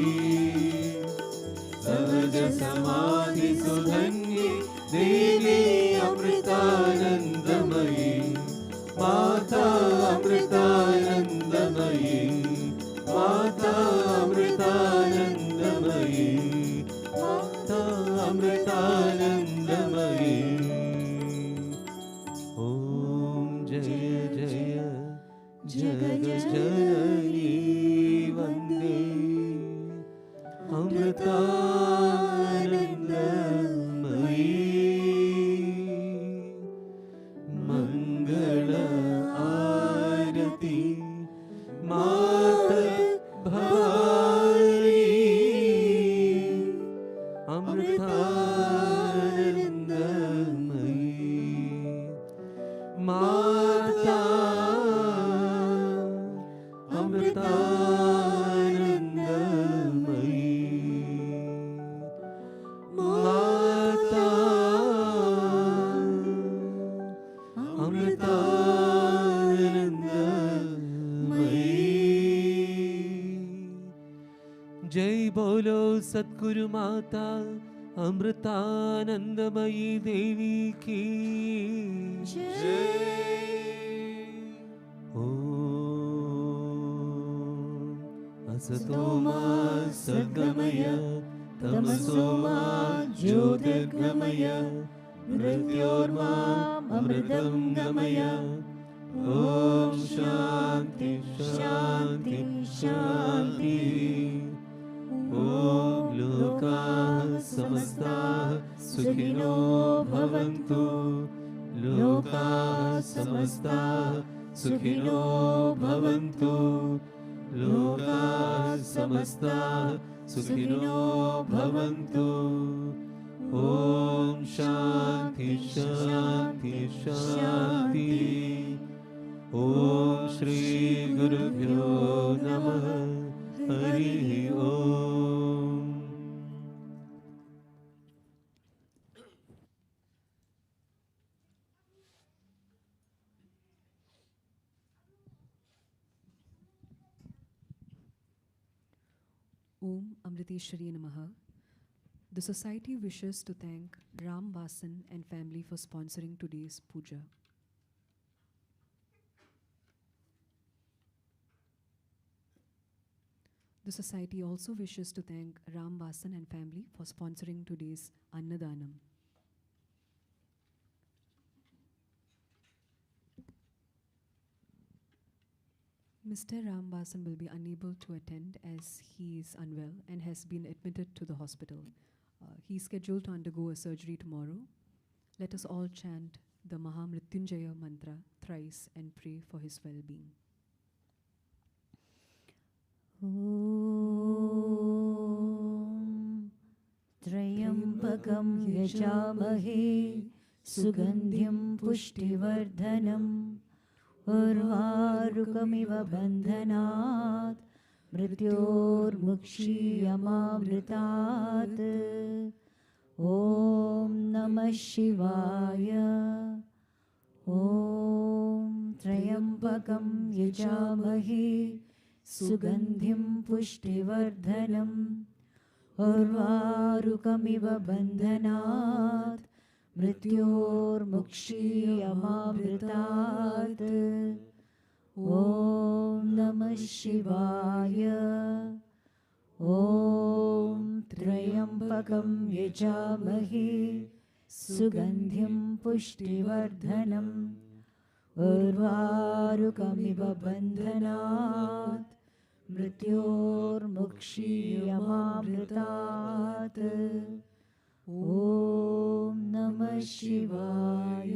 सहज समाधि सुधन्ये देवी अमृतानन्दमयी माता अमृतानन्दमयी माता अमृतानन्दमयी माता अमृतानन्दमयी ॐ जय जय जगज्जननी वन्दे अमृतानन्दमयी मंगल आरती माता भवानी अमृतानन्दमयी माता अमृतानन्दमयी माता अमृतानन्दमयी जय बोलो सद्गुरु माता अमृतानंदमयी देवी की जय। ओम असतो मा सद्गमय तमसो मा ज्योतिर्गमय मृत्योर्मा अमृतं गमय ओम शांति शांति शांति ओम लोकाः समस्ताः सुखिनो भवन्तु लोकाः समस्ताः सुखिनो भवन्तु लोकाः समस्ताः सुखिनो भवन्तु ओम शांति शांति शांति ओम श्री गुरुभ्यो नमः हरि ओम। Om Amriteshwari Namaha. The society wishes to thank Ram Vasan and family for sponsoring today's puja. The society also wishes to thank Ram Vasan and family for sponsoring today's Annadanam. Mr. Ram Vasan will be unable to attend as he is unwell and has been admitted to the hospital. He is scheduled to undergo a surgery tomorrow. Let us all chant the Mahamrityunjaya mantra thrice and pray for his well-being. ॐ त्र्यम्बकं यजामहे सुगन्धिं पुष्टिवर्धनम् उर्वारुकमिव बन्धनात् मृत्योर्मुक्षीयमामृतात् ॐ नमः शिवाय ॐ त्र्यम्बकं यजामहे सुगन्धिं पुष्टिवर्धनम् उर्वारुकमिव बन्धनात् मृत्योर्मुक्षीयमामृतात् ॐ नमः शिवाय ॐ त्र्यम्बकं यजामहे सुगन्धिं पुष्टिवर्धनम् उर्वारुकमिव बन्धनात् मृत्योर्मुक्षीयमामृतात् ॐ नमः शिवाय।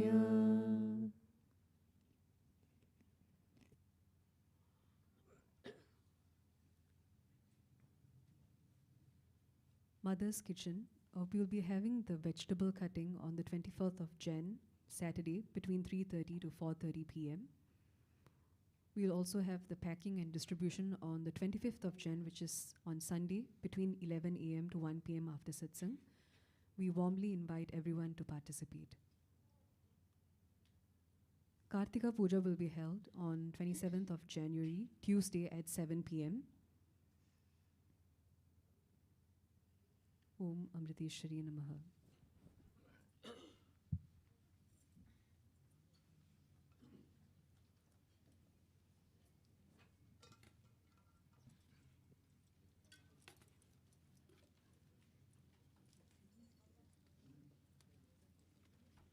Mother's Kitchen We will be having the vegetable cutting on the 24th of Jan, Saturday, between 3:30 to 4:30 p.m. We will also have the packing and distribution on the 25th of Jan, which is on Sunday, between 11 a.m. to 1 p.m. after satsang. We warmly invite everyone to participate. Kartika Puja will be held on 27th of January, Tuesday at 7 p.m. Om Amriteshwari Namaha.